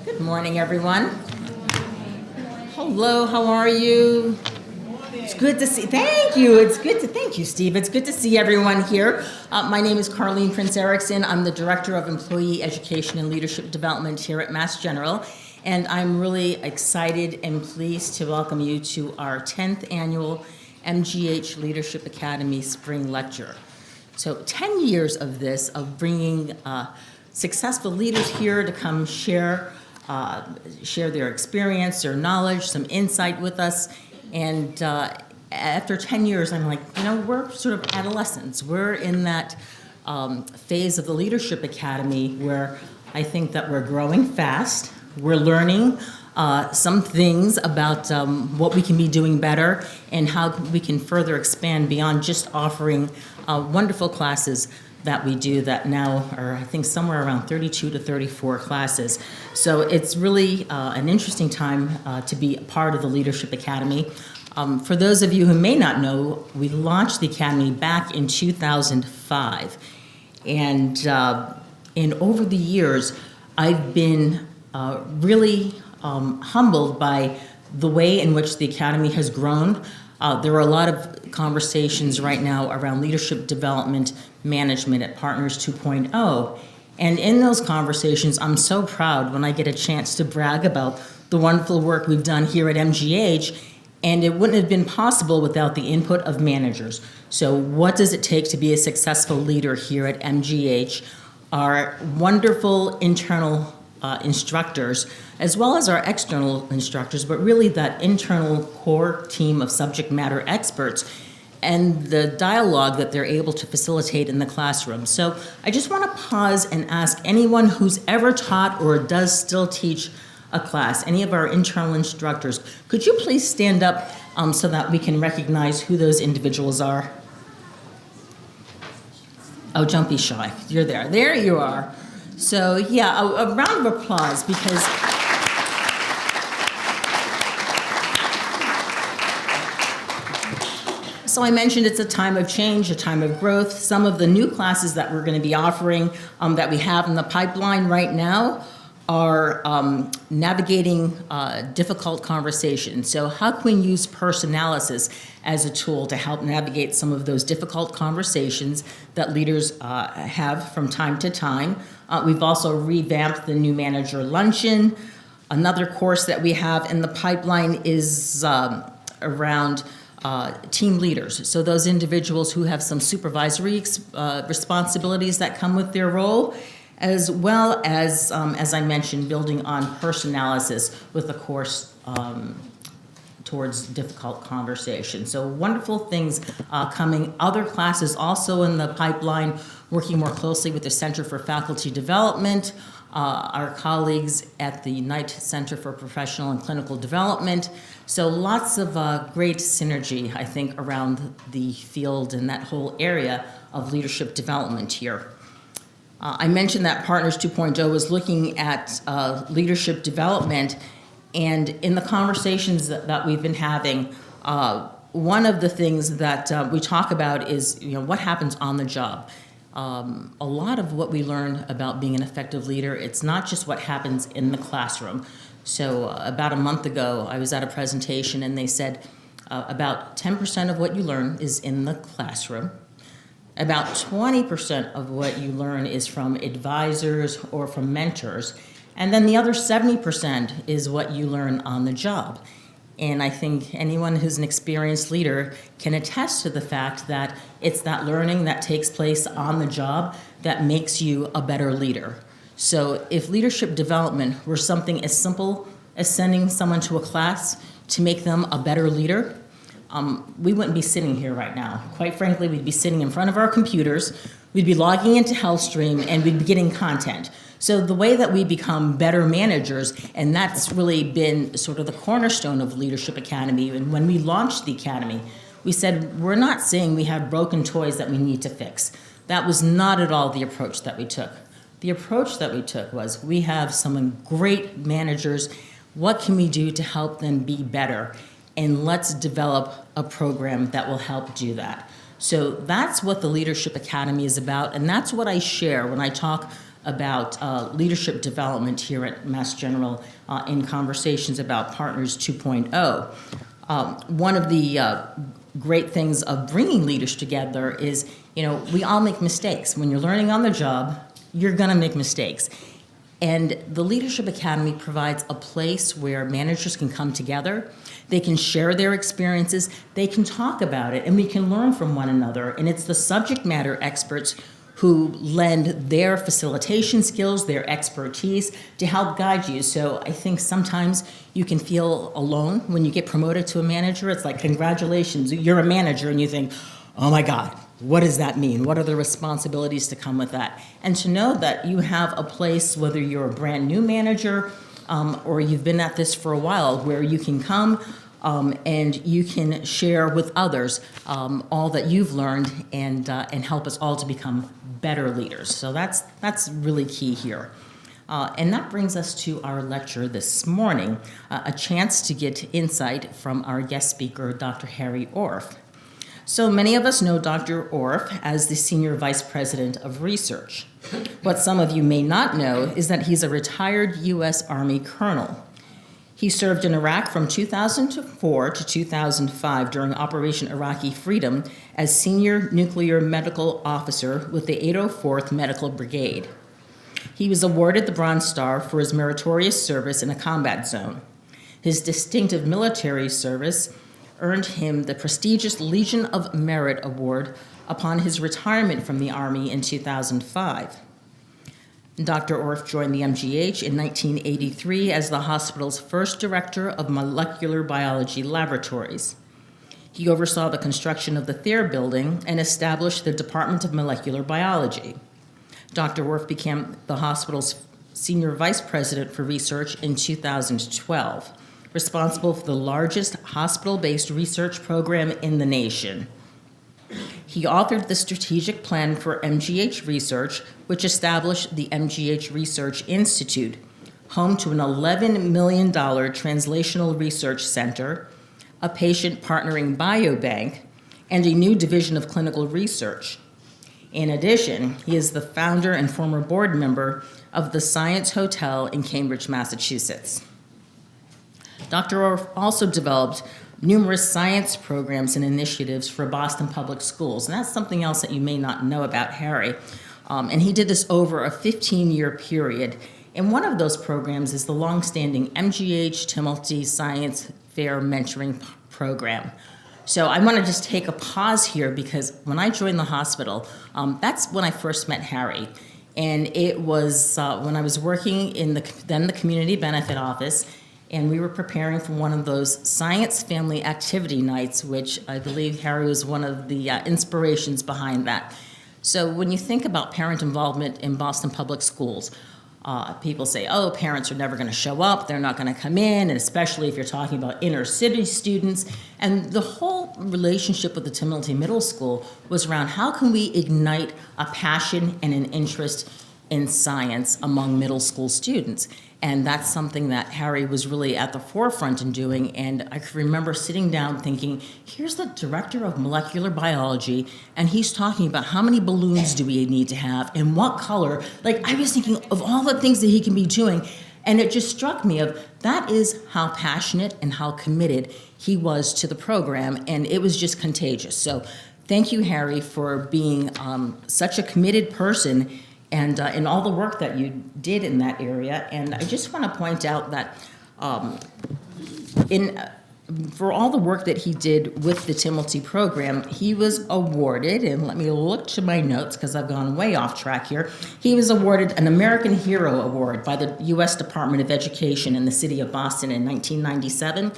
Good morning, everyone. Hello, how are you? It's good to see, thank you. Thank you, Steve. It's good to see everyone here. My name is Carlene Prince Erickson. I'm the Director of Employee Education and Leadership Development here at Mass General. And I'm really excited and pleased to welcome you to our 10th annual MGH Leadership Academy Spring Lecture. So 10 years of this, of bringing successful leaders here to come share their experience, their knowledge, some insight with us. And after 10 years, I'm like, we're sort of adolescents. We're in that phase of the Leadership Academy where I think that we're growing fast. We're learning some things about what we can be doing better and how we can further expand beyond just offering wonderful classes that we do that now are, I think, somewhere around 32 to 34 classes. So it's really an interesting time to be a part of the Leadership Academy. For those of you who may not know, we launched the Academy back in 2005. And over the years, I've been really humbled by the way in which the Academy has grown. There are a lot of conversations right now around leadership development management at Partners 2.0. And in those conversations, I'm so proud when I get a chance to brag about the wonderful work we've done here at MGH, and it wouldn't have been possible without the input of managers. So what does it take to be a successful leader here at MGH? Our wonderful internal instructors, as well as our external instructors, but really that internal core team of subject matter experts and the dialogue that they're able to facilitate in the classroom. So I just want to pause and ask anyone who's ever taught or does still teach a class, any of our internal instructors, could you please stand up so that we can recognize who those individuals are? Oh, don't be shy. You're there. There you are. So yeah, a round of applause because so I mentioned it's a time of change, a time of growth. Some of the new classes that we're going to be offering that we have in the pipeline right now are navigating difficult conversations. So how can we use personalysis as a tool to help navigate some of those difficult conversations that leaders have from time to time? We've also revamped the new manager luncheon. Another course that we have in the pipeline is around team leaders. So those individuals who have some supervisory responsibilities that come with their role, as well as I mentioned, building on personalysis with a course towards difficult conversation. So wonderful things coming. Other classes also in the pipeline, working more closely with the Center for Faculty Development, our colleagues at the Knight Center for Professional and Clinical Development. So lots of great synergy, I think, around the field and that whole area of leadership development here. I mentioned that Partners 2.0 is looking at leadership development, and in the conversations that we've been having, one of the things that we talk about is what happens on the job. A lot of what we learn about being an effective leader, it's not just what happens in the classroom. So about a month ago, I was at a presentation and they said about 10% of what you learn is in the classroom. About 20% of what you learn is from advisors or from mentors. And then the other 70% is what you learn on the job. And I think anyone who's an experienced leader can attest to the fact that it's that learning that takes place on the job that makes you a better leader. So if leadership development were something as simple as sending someone to a class to make them a better leader, we wouldn't be sitting here right now. Quite frankly, we'd be sitting in front of our computers, we'd be logging into HealthStream, and we'd be getting content. So the way that we become better managers, and that's really been sort of the cornerstone of Leadership Academy, and when we launched the Academy, we said, we're not saying we have broken toys that we need to fix. That was not at all the approach that we took. The approach that we took was, we have some great managers, what can we do to help them be better? And let's develop a program that will help do that. So that's what the Leadership Academy is about, and that's what I share when I talk about leadership development here at Mass General in conversations about Partners 2.0. One of the great things of bringing leaders together is, we all make mistakes. When you're learning on the job, you're going to make mistakes. And the Leadership Academy provides a place where managers can come together, they can share their experiences, they can talk about it, and we can learn from one another. And it's the subject matter experts who lend their facilitation skills, their expertise to help guide you. So I think sometimes you can feel alone when you get promoted to a manager. It's like, congratulations, you're a manager, and you think, oh my God, what does that mean? What are the responsibilities to come with that? And to know that you have a place, whether you're a brand new manager or you've been at this for a while, where you can come and you can share with others all that you've learned and help us all to become better leaders. So that's really key here. And that brings us to our lecture this morning, a chance to get insight from our guest speaker, Dr. Harry Orff. So many of us know Dr. Orff as the Senior Vice President of Research. What some of you may not know is that he's a retired U.S. Army colonel. He served in Iraq from 2004 to 2005 during Operation Iraqi Freedom as Senior Nuclear Medical Officer with the 804th Medical Brigade. He was awarded the Bronze Star for his meritorious service in a combat zone. His distinctive military service earned him the prestigious Legion of Merit Award upon his retirement from the Army in 2005. Dr. Orff joined the MGH in 1983 as the hospital's first director of molecular biology laboratories. He oversaw the construction of the Thayer Building and established the Department of Molecular Biology. Dr. Orff became the hospital's senior vice president for research in 2012. Responsible for the largest hospital-based research program in the nation. He authored the strategic plan for MGH research, which established the MGH Research Institute, home to an $11 million translational research center, a patient partnering biobank, and a new division of clinical research. In addition, he is the founder and former board member of the Science Hotel in Cambridge, Massachusetts. Dr. Orff also developed numerous science programs and initiatives for Boston Public Schools, and that's something else that you may not know about Harry. And he did this over a 15-year period. And one of those programs is the longstanding MGH Timothy Science Fair Mentoring Program. So I want to just take a pause here because when I joined the hospital, that's when I first met Harry. And it was when I was working in the Community Benefit Office, and we were preparing for one of those science family activity nights, which I believe Harry was one of the inspirations behind that. So when you think about parent involvement in Boston Public Schools, people say, oh, parents are never going to show up, they're not going to come in, and especially if you're talking about inner city students. And the whole relationship with the Timothy Middle School was around how can we ignite a passion and an interest in science among middle school students. And that's something that Harry was really at the forefront in doing. And I can remember sitting down thinking, here's the director of molecular biology, and he's talking about how many balloons do we need to have and what color. Like, I was thinking of all the things that he can be doing. And it just struck me of that is how passionate and how committed he was to the program. And it was just contagious. So thank you, Harry, for being such a committed person and in all the work that you did in that area. And I just want to point out that for all the work that he did with the Timothy program, he was awarded, and let me look to my notes because I've gone way off track here, he was awarded an American Hero Award by the U.S. Department of Education in the city of Boston in 1997.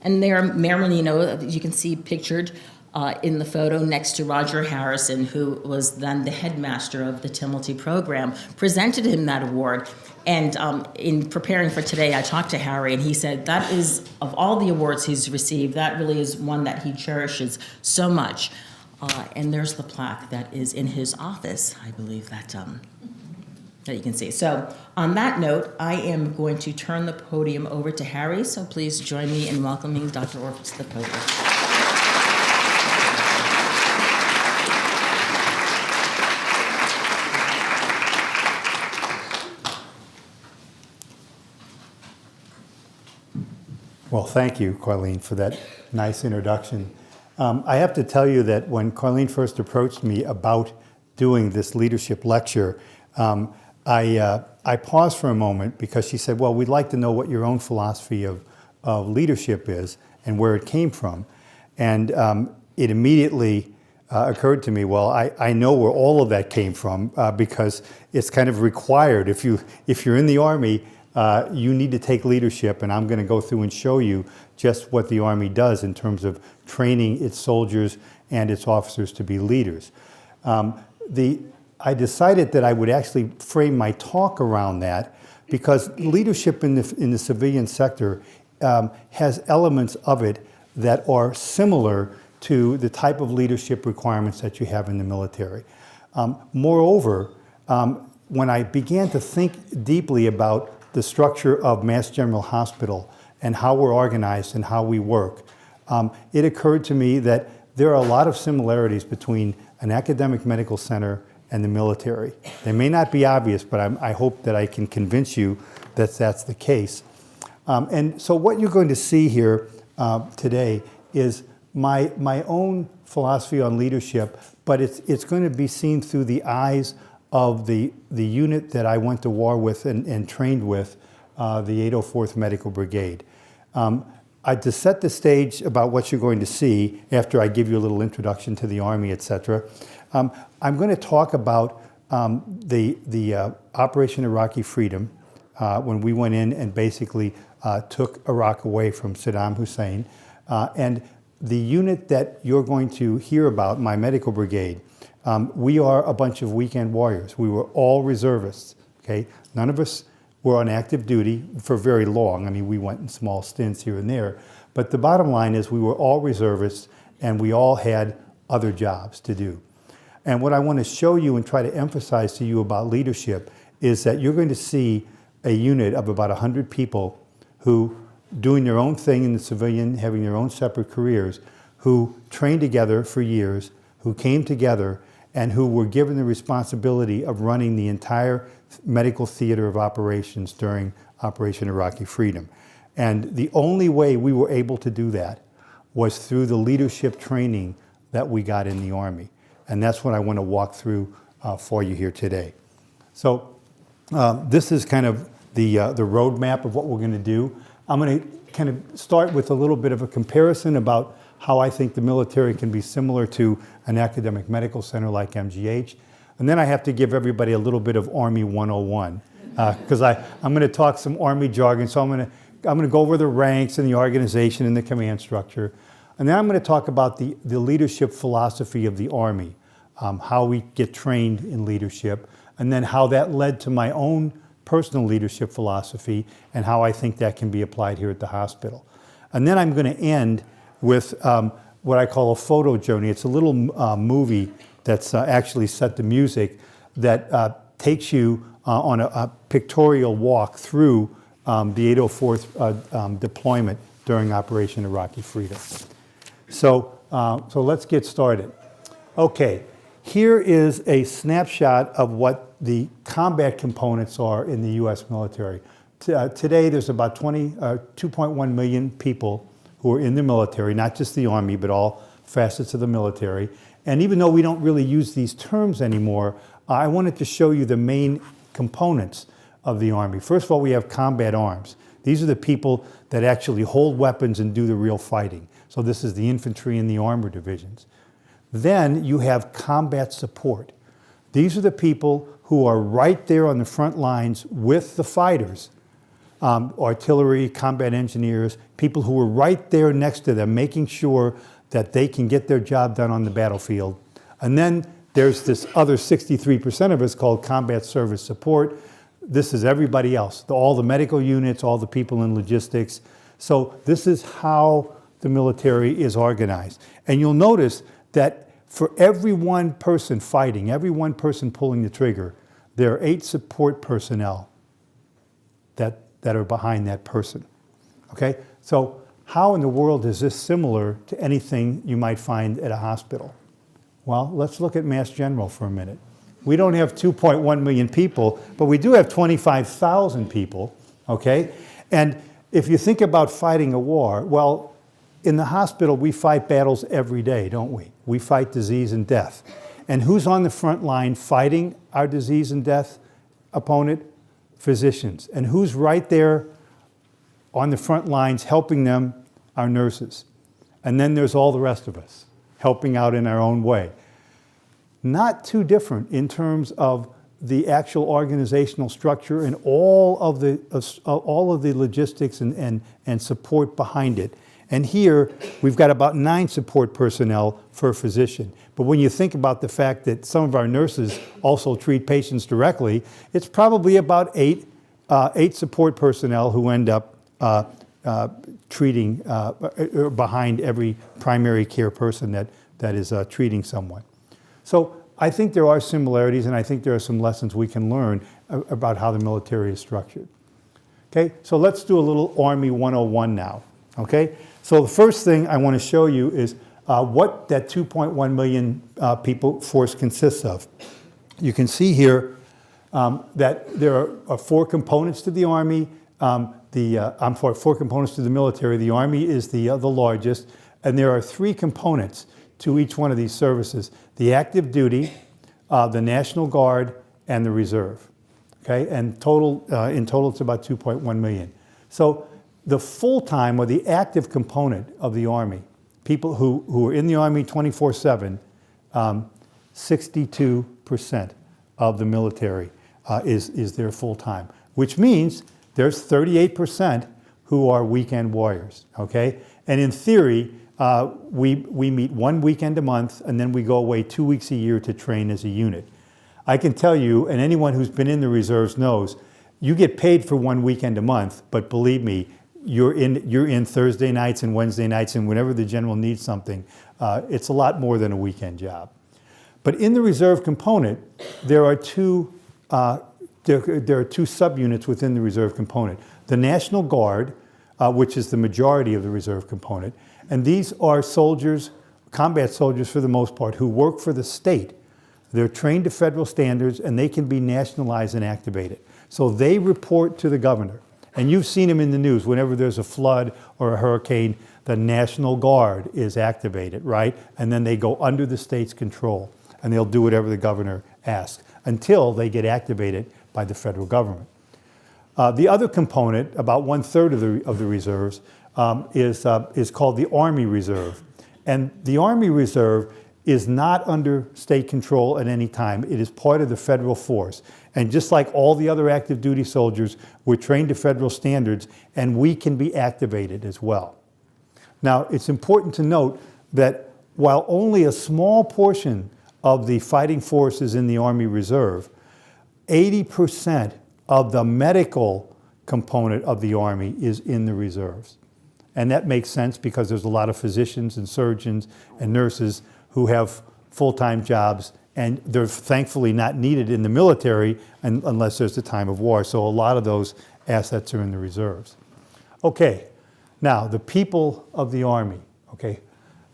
And there, Marilyn, you can see pictured in the photo next to Roger Harrison, who was then the headmaster of the Timothy program, presented him that award. And in preparing for today, I talked to Harry, and he said that is, of all the awards he's received, that really is one that he cherishes so much. And there's the plaque that is in his office, I believe, that you can see. So on that note, I am going to turn the podium over to Harry, so please join me in welcoming Dr. Orff to the podium. Well, thank you, Carlene, for that nice introduction. I have to tell you that when Carlene first approached me about doing this leadership lecture, I paused for a moment because she said, well, we'd like to know what your own philosophy of leadership is and where it came from. And it immediately occurred to me, well, I know where all of that came from because it's kind of required. If you're in the Army, you need to take leadership, and I'm going to go through and show you just what the Army does in terms of training its soldiers and its officers to be leaders. I decided that I would actually frame my talk around that because leadership in the civilian sector has elements of it that are similar to the type of leadership requirements that you have in the military. Moreover, when I began to think deeply about the structure of Mass General Hospital and how we're organized and how we work, it occurred to me that there are a lot of similarities between an academic medical center and the military. They may not be obvious, but I hope that I can convince you that that's the case. And so what you're going to see here today is my own philosophy on leadership, but it's going to be seen through the eyes of the unit that I went to war with and trained with, the 804th Medical Brigade. To set the stage about what you're going to see after I give you a little introduction to the Army, etc., I'm going to talk about the Operation Iraqi Freedom when we went in and basically took Iraq away from Saddam Hussein. And the unit that you're going to hear about, my medical brigade, we are a bunch of weekend warriors. We were all reservists, okay? None of us were on active duty for very long. I mean, we went in small stints here and there. But the bottom line is we were all reservists and we all had other jobs to do. And what I want to show you and try to emphasize to you about leadership is that you're going to see a unit of about 100 people who, doing their own thing in the civilian, having their own separate careers, who trained together for years, who came together, and who were given the responsibility of running the entire medical theater of operations during Operation Iraqi Freedom. And the only way we were able to do that was through the leadership training that we got in the Army. And that's what I want to walk through for you here today. So this is kind of the roadmap of what we're going to do. I'm going to kind of start with a little bit of a comparison about how I think the military can be similar to an academic medical center like MGH. And then I have to give everybody a little bit of Army 101 because I'm going to talk some Army jargon. So I'm going to go over the ranks and the organization and the command structure. And then I'm going to talk about the leadership philosophy of the Army, how we get trained in leadership, and then how that led to my own personal leadership philosophy and how I think that can be applied here at the hospital. And then I'm going to end with what I call a photo journey. It's a little movie that's actually set to music that takes you on a pictorial walk through the 804th deployment during Operation Iraqi Freedom. So let's get started. Okay, here is a snapshot of what the combat components are in the U.S. military. Today, there's about 2.1 million people who are in the military, not just the Army, but all facets of the military. And even though we don't really use these terms anymore, I wanted to show you the main components of the Army. First of all, we have combat arms. These are the people that actually hold weapons and do the real fighting. So this is the infantry and the armor divisions. Then you have combat support. These are the people who are right there on the front lines with the fighters. Artillery, combat engineers, people who are right there next to them, making sure that they can get their job done on the battlefield. And then there's this other 63% of us called combat service support. This is everybody else, all the medical units, all the people in logistics. So this is how the military is organized. And you'll notice that for every one person fighting, every one person pulling the trigger, there are 8 support personnel that are behind that person, okay? So how in the world is this similar to anything you might find at a hospital? Well, let's look at Mass General for a minute. We don't have 2.1 million people, but we do have 25,000 people, okay? And if you think about fighting a war, well, in the hospital, we fight battles every day, don't we? We fight disease and death. And who's on the front line fighting our disease and death opponent? Physicians. And who's right there on the front lines helping them? Our nurses. And then there's all the rest of us helping out in our own way. Not too different in terms of the actual organizational structure and all of the logistics and support behind it. And here, we've got about 9 support personnel for a physician. But when you think about the fact that some of our nurses also treat patients directly, it's probably about 8 support personnel who end up treating behind every primary care person that is treating someone. So I think there are similarities, and I think there are some lessons we can learn about how the military is structured. Okay, so let's do a little Army 101 now. Okay, so the first thing I want to show you is what that 2.1 million people force consists of. You can see here that there are 4 components to the Army. 4 components to the military. The Army is the largest, and there are 3 components to each one of these services: the active duty, the National Guard, and the Reserve. Okay, and in total it's about 2.1 million. So the full-time or the active component of the Army, people who are in the Army 24/7, 62% of the military is their full-time, which means there's 38% who are weekend warriors, okay? And in theory, we meet 1 weekend a month, and then we go away 2 weeks a year to train as a unit. I can tell you, and anyone who's been in the reserves knows, you get paid for 1 weekend a month, but believe me, you're in Thursday nights and Wednesday nights, and whenever the general needs something, it's a lot more than a weekend job. But in the reserve component, there are two subunits within the reserve component. The National Guard, which is the majority of the reserve component, and these are soldiers, combat soldiers for the most part, who work for the state. They're trained to federal standards, and they can be nationalized and activated. So they report to the governor. And you've seen them in the news. Whenever there's a flood or a hurricane, the National Guard is activated, right? And then they go under the state's control, and they'll do whatever the governor asks until they get activated by the federal government. The other component, about 1/3 of the reserves, is called the Army Reserve. And the Army Reserve is not under state control at any time. It is part of the federal force. And just like all the other active duty soldiers, we're trained to federal standards, and we can be activated as well. Now, it's important to note that while only a small portion of the fighting force is in the Army Reserve, 80% of the medical component of the Army is in the reserves. And that makes sense because there's a lot of physicians and surgeons and nurses who have full-time jobs, and they're thankfully not needed in the military unless there's a time of war. So a lot of those assets are in the reserves. Okay, now the people of the Army, okay?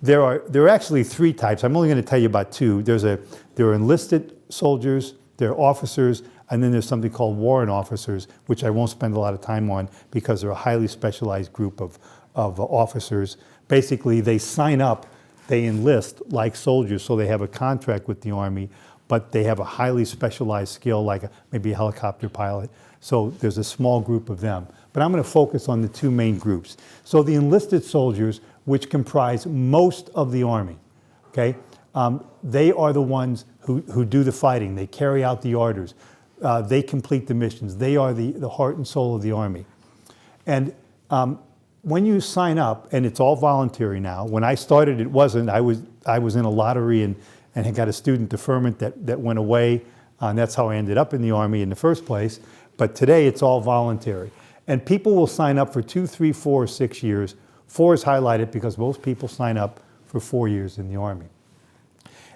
There are actually 3 types. I'm only going to tell you about 2. There are enlisted soldiers, there are officers, and then there's something called warrant officers, which I won't spend a lot of time on because they're a highly specialized group of officers. Basically, they sign up, they enlist like soldiers, so they have a contract with the Army, but they have a highly specialized skill, like maybe a helicopter pilot. So there's a small group of them. But I'm going to focus on the 2 main groups. So the enlisted soldiers, which comprise most of the Army, okay? They are the ones who do the fighting. They carry out the orders. They complete the missions. They are the heart and soul of the Army. And when you sign up, and it's all voluntary now. When I started, it wasn't. I was in a lottery and had got a student deferment that went away, and that's how I ended up in the Army in the first place. But today, it's all voluntary. And people will sign up for 2, 3, 4, or 6 years. 4 is highlighted because most people sign up for 4 years in the Army.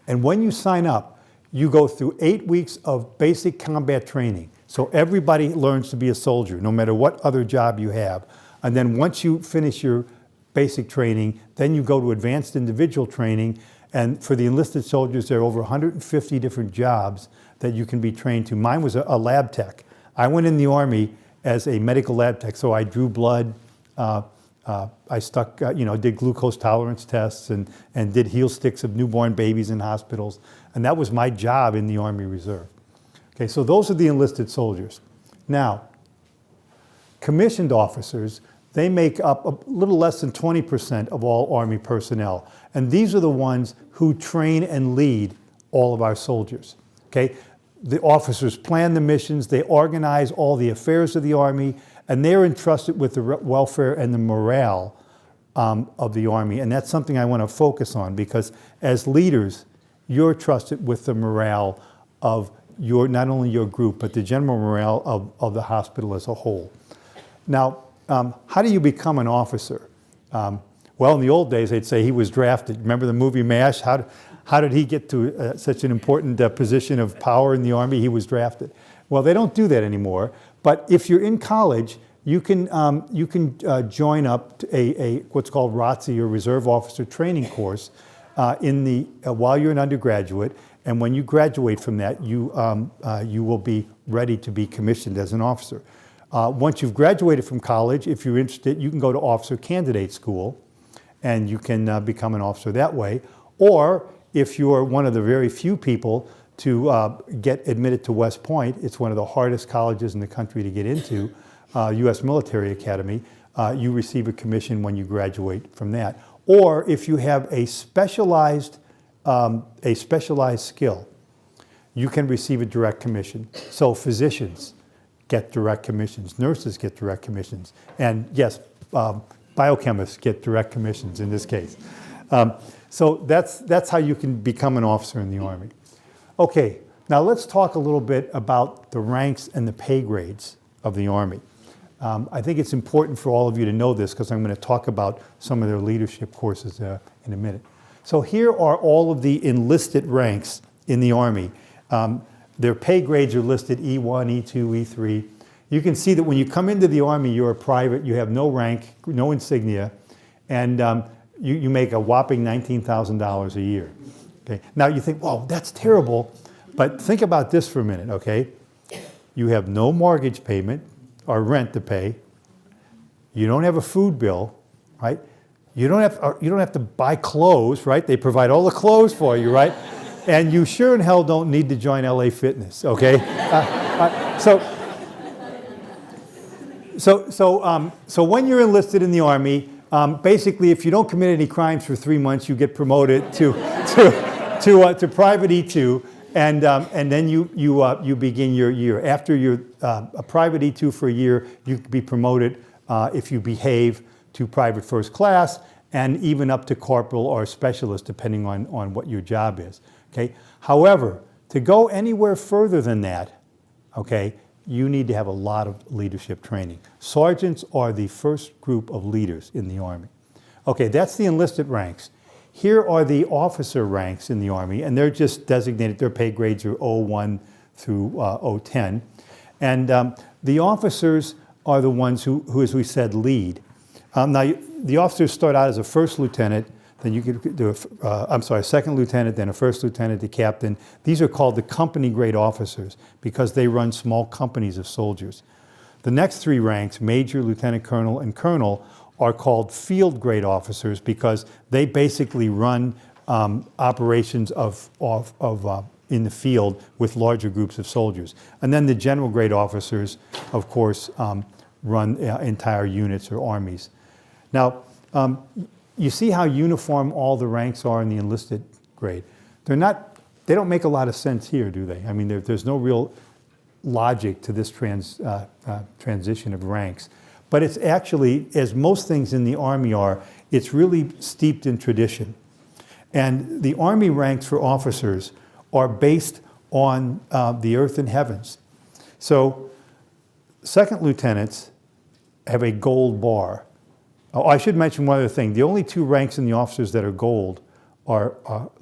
And when you sign up, you go through 8 weeks of basic combat training. So everybody learns to be a soldier, no matter what other job you have. And then once you finish your basic training, then you go to advanced individual training. And for the enlisted soldiers, there are over 150 different jobs that you can be trained to. Mine was a lab tech. I went in the Army as a medical lab tech, so I drew blood, I did glucose tolerance tests and did heel sticks of newborn babies in hospitals. And that was my job in the Army Reserve. Okay, so those are the enlisted soldiers. Now, commissioned officers, they make up a little less than 20% of all Army personnel. And these are the ones who train and lead all of our soldiers. Okay? The officers plan the missions, they organize all the affairs of the Army, and they're entrusted with the welfare and the morale of the Army. And that's something I want to focus on, because as leaders, you're trusted with the morale of not only your group, but the general morale of the hospital as a whole. Now, how do you become an officer? Well, in the old days, they'd say he was drafted. Remember the movie MASH? How did he get to such an important position of power in the Army? He was drafted. Well, they don't do that anymore. But if you're in college, you can join up to what's called ROTC, or Reserve Officer Training Course, while you're an undergraduate. And when you graduate from that, you will be ready to be commissioned as an officer. Once you've graduated from college, if you're interested, you can go to Officer Candidate School, and you can become an officer that way. Or if you're one of the very few people to get admitted to West Point, it's one of the hardest colleges in the country to get into, U.S. Military Academy, you receive a commission when you graduate from that. Or if you have a specialized skill, you can receive a direct commission. So physicians get direct commissions, nurses get direct commissions, and yes, biochemists get direct commissions in this case. So that's how you can become an officer in the Army. Okay, now let's talk a little bit about the ranks and the pay grades of the Army. I think it's important for all of you to know this, because I'm going to talk about some of their leadership courses in a minute. So here are all of the enlisted ranks in the Army. Their pay grades are listed E1, E2, E3. You can see that when you come into the Army, you're a private, you have no rank, no insignia, and you make a whopping $19,000 a year. Okay. Now you think, whoa, that's terrible, but think about this for a minute, okay? You have no mortgage payment or rent to pay. You don't have a food bill, right? You don't have to buy clothes, right? They provide all the clothes for you, right? And you sure in hell don't need to join LA Fitness, okay? So when you're enlisted in the Army, basically, if you don't commit any crimes for 3 months, you get promoted to private E2, and then you begin your year. After you're a private E2 for a year, you can be promoted if you behave to private first class, and even up to corporal or specialist, depending on what your job is. Okay. However, to go anywhere further than that, okay, you need to have a lot of leadership training. Sergeants are the first group of leaders in the Army. Okay, that's the enlisted ranks. Here are the officer ranks in the Army, and they're just designated, their pay grades are 01 through 010. And the officers are the ones who, as we said, lead. Now, the officers start out as a first lieutenant, then you could do a second lieutenant, then a first lieutenant, a captain. These are called the company grade officers because they run small companies of soldiers. The next three ranks, major, lieutenant colonel, and colonel, are called field grade officers because they basically run operations in the field with larger groups of soldiers. And then the general grade officers, of course, run entire units or armies. Now, you see how uniform all the ranks are in the enlisted grade. They don't make a lot of sense here, do they? I mean, there's no real logic to this transition of ranks. But it's actually, as most things in the Army are, it's really steeped in tradition. And the Army ranks for officers are based on the earth and heavens. So second lieutenants have a gold bar. Oh, I should mention one other thing. The only two ranks in the officers that are gold are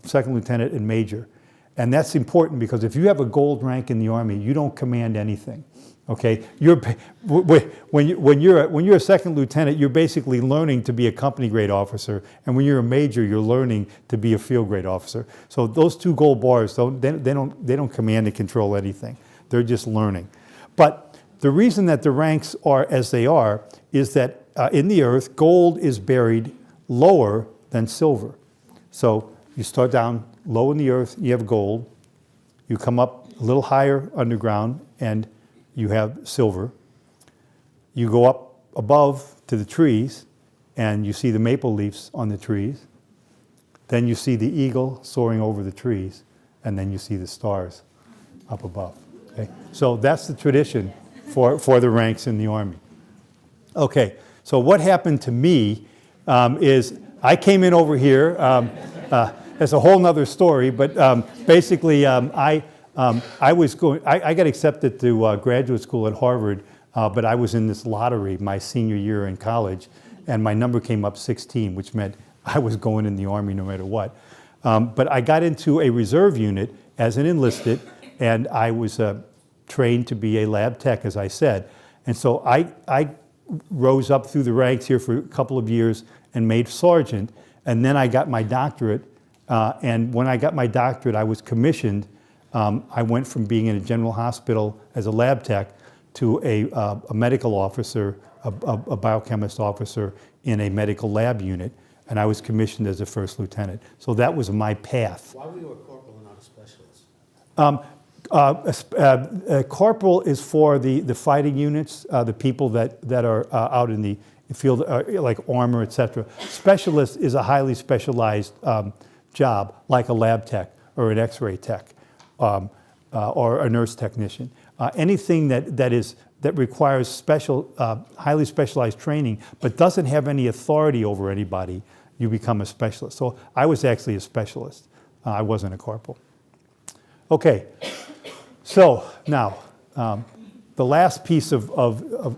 second lieutenant and major. And that's important because if you have a gold rank in the Army, you don't command anything. Okay, when you're a second lieutenant, you're basically learning to be a company grade officer, and when you're a major, you're learning to be a field grade officer. So those two gold bars, they don't command and control anything. They're just learning. But the reason that the ranks are as they are is that in the earth, gold is buried lower than silver. So you start down low in the earth, you have gold. You come up a little higher underground, and you have silver. You go up above to the trees, and you see the maple leaves on the trees. Then you see the eagle soaring over the trees, and then you see the stars up above. Okay? So that's the tradition for the ranks in the Army. Okay, so what happened to me is I came in over here. It's a whole nother story, but basically I got accepted to graduate school at Harvard, but I was in this lottery my senior year in college, and my number came up 16, which meant I was going in the Army no matter what. But I got into a reserve unit as an enlisted, and I was trained to be a lab tech, as I said. And so I rose up through the ranks here for a couple of years and made sergeant, and then I got my doctorate. And when I got my doctorate, I was commissioned. I went from being in a general hospital as a lab tech to a medical officer, a biochemist officer in a medical lab unit, and I was commissioned as a first lieutenant. So that was my path. Why were you a corporal and not a specialist? Corporal is for the fighting units, the people that are out in the field, like armor, etc. Specialist is a highly specialized job, like a lab tech or an X-ray tech or a nurse technician. Anything that requires highly specialized training but doesn't have any authority over anybody, you become a specialist. So I was actually a specialist. I wasn't a corporal. Okay, so now the last piece of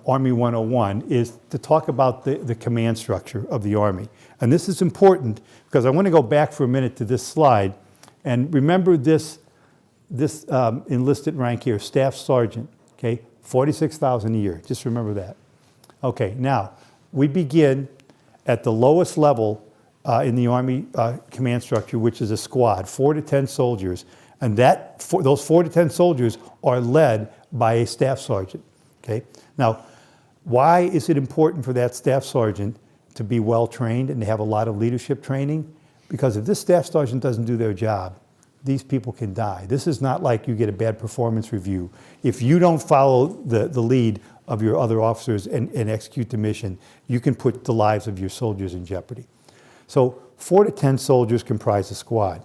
Army 101 is to talk about the command structure of the Army. And this is important because I want to go back for a minute to this slide and remember this enlisted rank here, Staff Sergeant, okay, $46,000 a year. Just remember that. Okay, now we begin at the lowest level in the Army command structure, which is a squad, 4 to 10 soldiers. And those 4 to 10 soldiers are led by a staff sergeant. Okay? Now, why is it important for that staff sergeant to be well trained and to have a lot of leadership training? Because if this staff sergeant doesn't do their job, these people can die. This is not like you get a bad performance review. If you don't follow the lead of your other officers and execute the mission, you can put the lives of your soldiers in jeopardy. So 4 to 10 soldiers comprise a squad.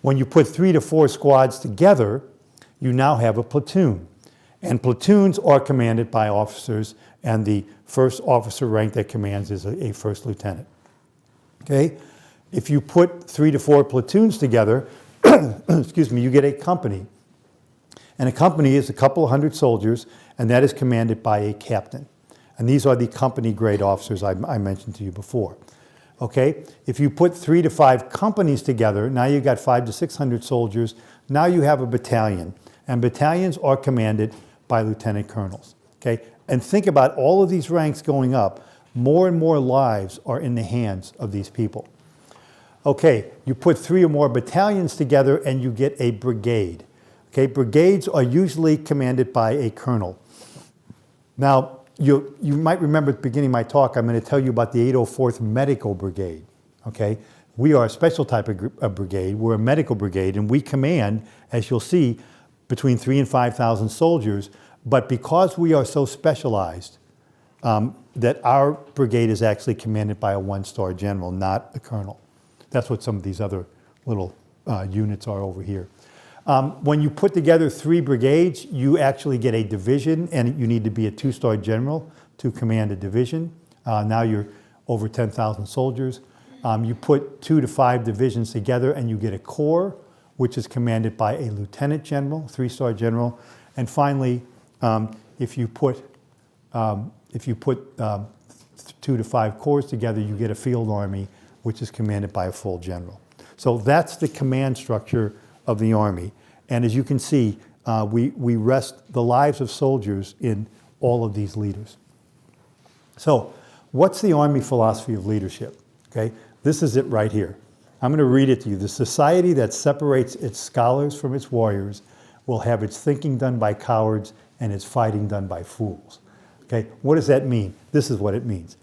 When you put 3 to 4 squads together, you now have a platoon. And platoons are commanded by officers, and the first officer rank that commands is a first lieutenant. Okay? If you put 3 to 4 platoons together, excuse me, you get a company. And a company is a couple of hundred soldiers, and that is commanded by a captain. And these are the company grade officers I mentioned to you before. Okay, if you put 3 to 5 companies together, now you've got 500 to 600 soldiers. Now you have a battalion, and battalions are commanded by lieutenant colonels. Okay, and think about all of these ranks going up. More and more lives are in the hands of these people. Okay, you put 3 or more battalions together, and you get a brigade. Okay, brigades are usually commanded by a colonel. Now, you might remember at the beginning of my talk, I'm going to tell you about the 804th Medical Brigade, okay? We are a special type of brigade. We're a medical brigade, and we command, as you'll see, between 3,000 and 5,000 soldiers. But because we are so specialized, that our brigade is actually commanded by a 1-star general, not a colonel. That's what some of these other little units are over here. When you put together 3 brigades, you actually get a division, and you need to be a 2-star general to command a division. Now you're over 10,000 soldiers. You put 2 to 5 divisions together, and you get a corps, which is commanded by a lieutenant general, 3-star general. And finally, if you put 2 to 5 corps together, you get a field army, which is commanded by a full general. So that's the command structure of the Army. And as you can see, we rest the lives of soldiers in all of these leaders. So what's the Army philosophy of leadership? Okay, this is it right here. I'm going to read it to you. The society that separates its scholars from its warriors will have its thinking done by cowards and its fighting done by fools. Okay, what does that mean? This is what it means.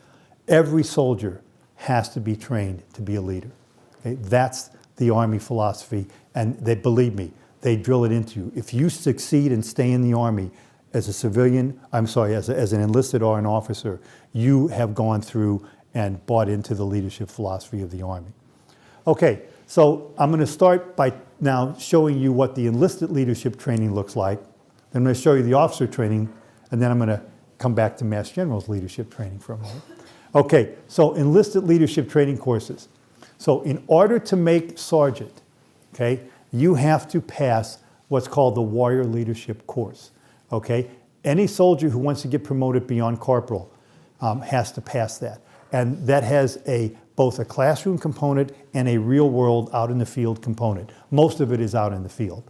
Every soldier has to be trained to be a leader. Okay, that's the Army philosophy, and they, believe me, they drill it into you. If you succeed and stay in the Army as a civilian, as an enlisted or an officer, you have gone through and bought into the leadership philosophy of the Army. Okay, so I'm going to start by now showing you what the enlisted leadership training looks like. Then I'm going to show you the officer training, and then I'm going to come back to Mass General's leadership training for a moment. Okay, so enlisted leadership training courses. So in order to make sergeant, okay, you have to pass what's called the warrior leadership course. Okay, any soldier who wants to get promoted beyond corporal has to pass that, and that has both a classroom component and a real world out in the field component. Most of it is out in the field.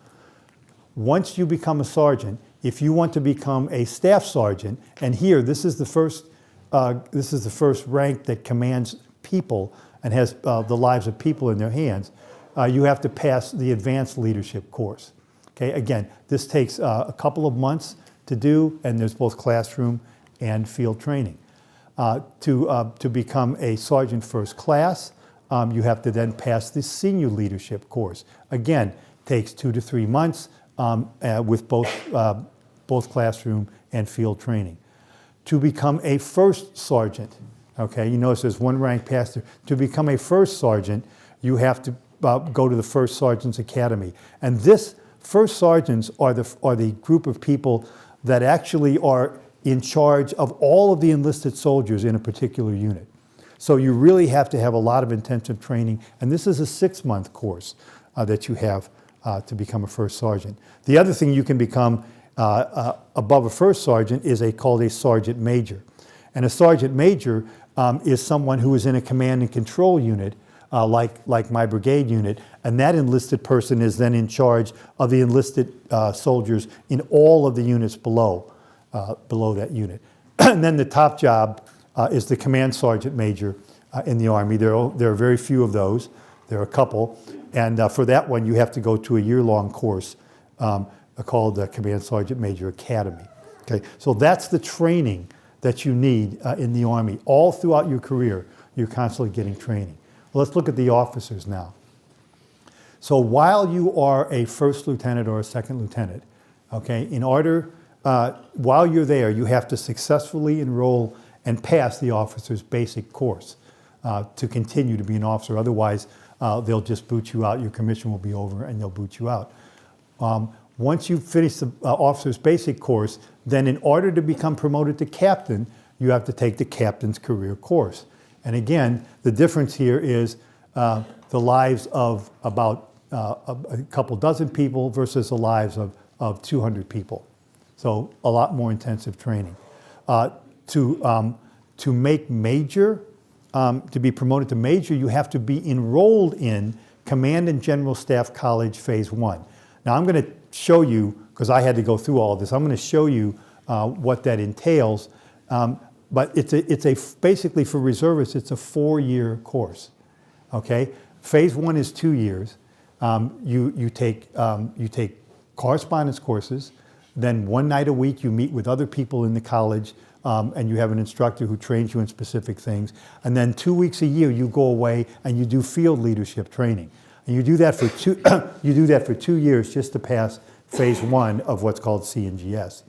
Once you become a sergeant, if you want to become a staff sergeant, and here this is the first rank that commands people and has the lives of people in their hands, you have to pass the advanced leadership course. Okay, again, this takes a couple of months to do, and there's both classroom and field training. To become a sergeant first class, you have to then pass the senior leadership course. Again, takes 2 to 3 months with both classroom and field training. To become a first sergeant, okay, you notice there's one rank past there. To become a first sergeant, you have to go to the First Sergeants Academy. And this first sergeants are the group of people that actually are in charge of all of the enlisted soldiers in a particular unit. So you really have to have a lot of intensive training, and this is a 6-month course that you have to become a first sergeant. The other thing you can become above a first sergeant is called a sergeant major. And a sergeant major is someone who is in a command and control unit, like my brigade unit, and that enlisted person is then in charge of the enlisted soldiers in all of the units below that unit. And then the top job is the command sergeant major in the Army. There are very few of those. There are a couple. And for that one, you have to go to a year-long course called the Command Sergeant Major Academy. Okay, so that's the training that you need in the Army. All throughout your career, you're constantly getting training. Well, let's look at the officers now. So while you are a first lieutenant or a second lieutenant, okay, while you're there, you have to successfully enroll and pass the officer's basic course to continue to be an officer. Otherwise, they'll just boot you out. Your commission will be over and they'll boot you out. Once you finish the officer's basic course, then in order to become promoted to captain, you have to take the captain's career course. And again, the difference here is the lives of about a couple dozen people versus the lives of 200 people. So a lot more intensive training. To make major, to be promoted to major, you have to be enrolled in Command and General Staff College Phase 1. Now I'm going to show you, because I had to go through all of this, I'm going to show you what that entails. But basically for reservists, it's a 4-year course. Okay, Phase 1 is 2 years. You take correspondence courses. Then 1 night a week you meet with other people in the college, and you have an instructor who trains you in specific things. And then 2 weeks a year you go away and you do field leadership training. And you do that for you do that for 2 years just to pass Phase 1 of what's called CNGS.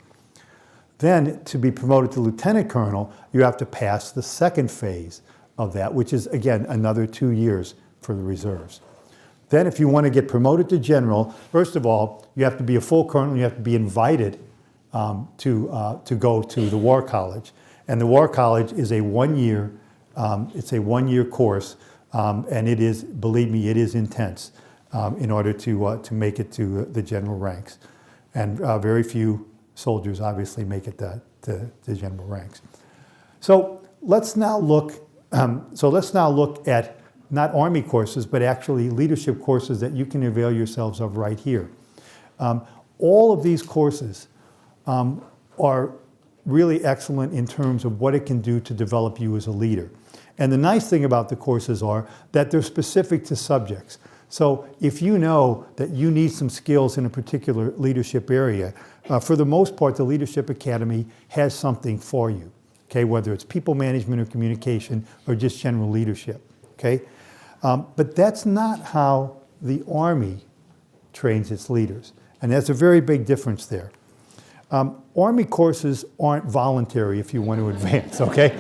Then, to be promoted to lieutenant colonel, you have to pass the second phase of that, which is, again, another 2 years for the reserves. Then, if you want to get promoted to general, first of all, you have to be a full colonel. You have to be invited to go to the War College. And the War College is a 1-year, it's a 1-year course, and it is, believe me, it is intense in order to make it to the general ranks. And very few soldiers obviously make it to the general ranks. So let's now look at not Army courses, but actually leadership courses that you can avail yourselves of right here. All of these courses are really excellent in terms of what it can do to develop you as a leader. And the nice thing about the courses are that they're specific to subjects. So if you know that you need some skills in a particular leadership area, for the most part, the Leadership Academy has something for you, okay? Whether it's people management or communication or just general leadership, okay? But that's not how the Army trains its leaders. And there's a very big difference there. Army courses aren't voluntary if you want to advance, okay?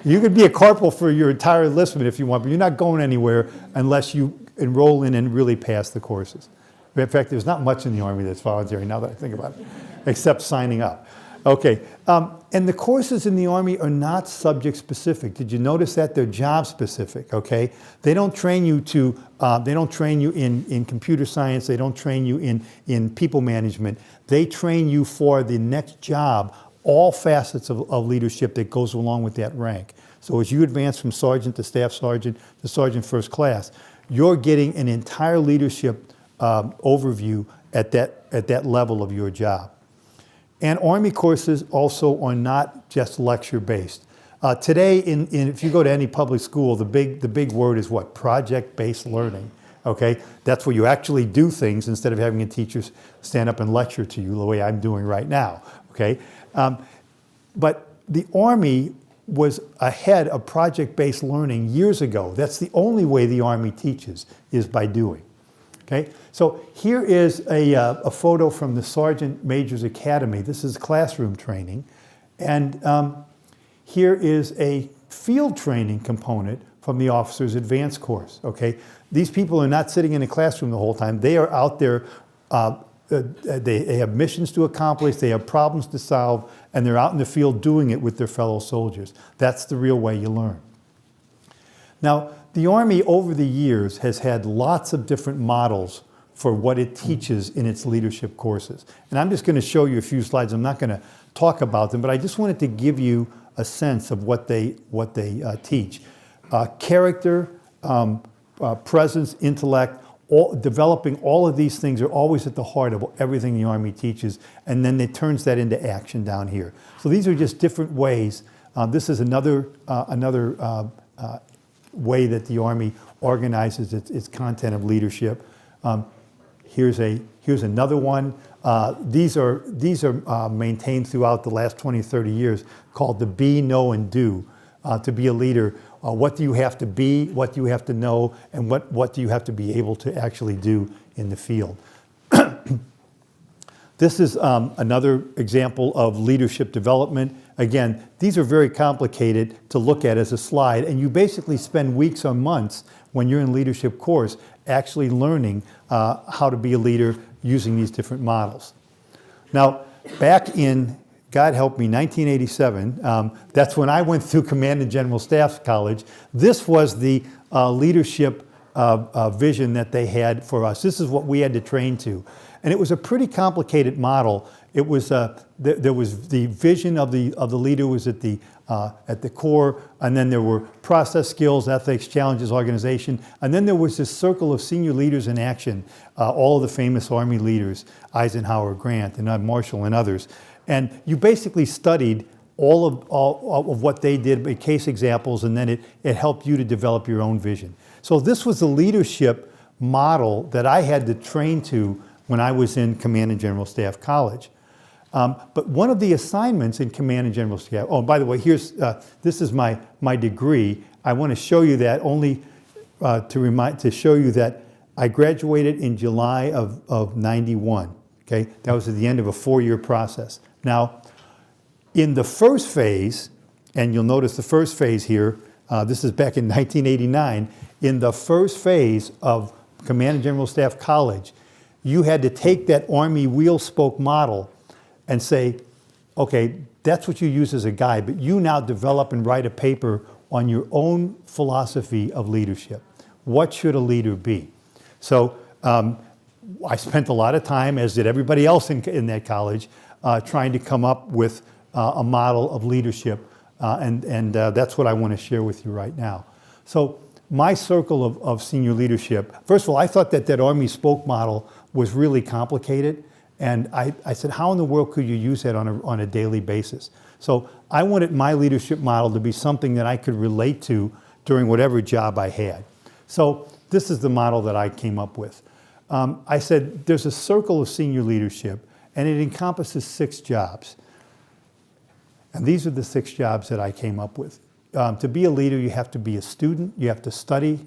You could be a corporal for your entire enlistment if you want, but you're not going anywhere unless you enroll in and really pass the courses. In fact, there's not much in the Army that's voluntary now that I think about it, except signing up. Okay, and the courses in the Army are not subject specific. Did you notice that? They're job specific, okay? They don't train you to, they don't train you in computer science, they don't train you in people management. They train you for the next job, all facets of leadership that goes along with that rank. So as you advance from sergeant to staff sergeant to sergeant first class, you're getting an entire leadership overview at that level of your job. And Army courses also are not just lecture-based. Today, if you go to any public school, the big word is what? Project-based learning, okay? That's where you actually do things instead of having a teacher stand up and lecture to you the way I'm doing right now, okay? But the Army was ahead of project-based learning years ago. That's the only way the Army teaches, is by doing. Okay, so here is a photo from the Sergeant Major's Academy. This is classroom training. And here is a field training component from the Officer's Advanced course, okay? These people are not sitting in a classroom the whole time. They are out there, they have missions to accomplish, they have problems to solve, and they're out in the field doing it with their fellow soldiers. That's the real way you learn. Now, the Army over the years has had lots of different models for what it teaches in its leadership courses. And I'm just going to show you a few slides. I'm not going to talk about them, but I just wanted to give you a sense of what they teach. Character, presence, intellect, developing all of these things are always at the heart of everything the Army teaches, and then it turns that into action down here. So these are just different ways. This is another way that the Army organizes its content of leadership. Here's another one. These are maintained throughout the last 20, 30 years, called the Be, Know, and Do. To be a leader, what do you have to be, what do you have to know, and what do you have to be able to actually do in the field? This is another example of leadership development. Again, these are very complicated to look at as a slide, and you basically spend weeks or months when you're in leadership course actually learning how to be a leader using these different models. Now, back in, God help me, 1987, that's when I went through Command and General Staff College. This was the leadership vision that they had for us. This is what we had to train to. And it was a pretty complicated model. It was there was the vision of the leader was at the core, and then there were process skills, ethics, challenges, organization, and then there was this circle of senior leaders in action, all of the famous Army leaders, Eisenhower, Grant, and Marshall, and others. And you basically studied all of what they did, case examples, and then it helped you to develop your own vision. So this was the leadership model that I had to train to when I was in Command and General Staff College. But one of the assignments in Command and General Staff, oh, by the way, this is my degree. I want to show you that only to show you that I graduated in July of 91, okay? That was at the end of a 4-year process. Now, in the first phase, and you'll notice the first phase here, this is back in 1989, in the first phase of Command and General Staff College, you had to take that Army wheel spoke model and say, okay, that's what you use as a guide, but you now develop and write a paper on your own philosophy of leadership. What should a leader be? So I spent a lot of time, as did everybody else in that college, trying to come up with a model of leadership, and that's what I want to share with you right now. So my circle of senior leadership, first of all, I thought that Army spoke model was really complicated, and I said, how in the world could you use that on a daily basis? So I wanted my leadership model to be something that I could relate to during whatever job I had. So this is the model that I came up with. I said there's a circle of senior leadership, and it encompasses 6 jobs. And these are the 6 jobs that I came up with. To be a leader, you have to be a student. You have to study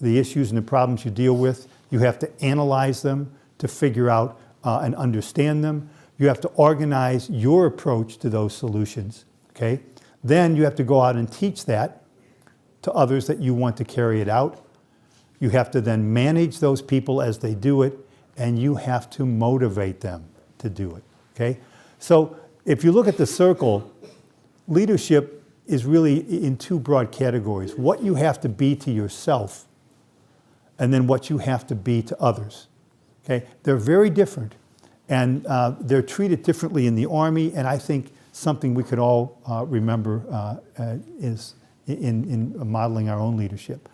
the issues and the problems you deal with. You have to analyze them to figure out and understand them. You have to organize your approach to those solutions, okay? Then you have to go out and teach that to others that you want to carry it out. You have to then manage those people as they do it, and you have to motivate them to do it, okay? So if you look at the circle, leadership is really in 2 broad categories. What you have to be to yourself, and then what you have to be to others, okay? They're very different, and they're treated differently in the Army, and I think something we could all remember is in modeling our own leadership.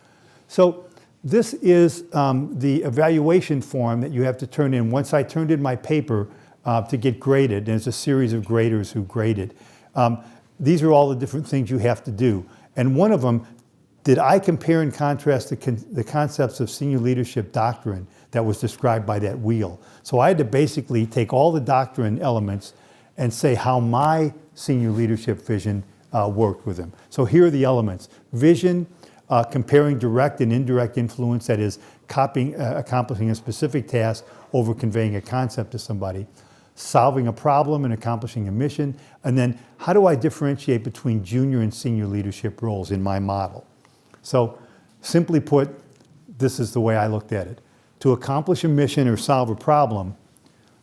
So this is the evaluation form that you have to turn in. Once I turned in my paper to get graded, there's a series of graders who graded. These are all the different things you have to do. And one of them, did I compare and contrast the concepts of senior leadership doctrine that was described by that wheel? So I had to basically take all the doctrine elements and say how my senior leadership vision worked with them. So here are the elements. Vision, comparing direct and indirect influence, that is accomplishing a specific task over conveying a concept to somebody. Solving a problem and accomplishing a mission. And then how do I differentiate between junior and senior leadership roles in my model? So simply put, this is the way I looked at it. To accomplish a mission or solve a problem,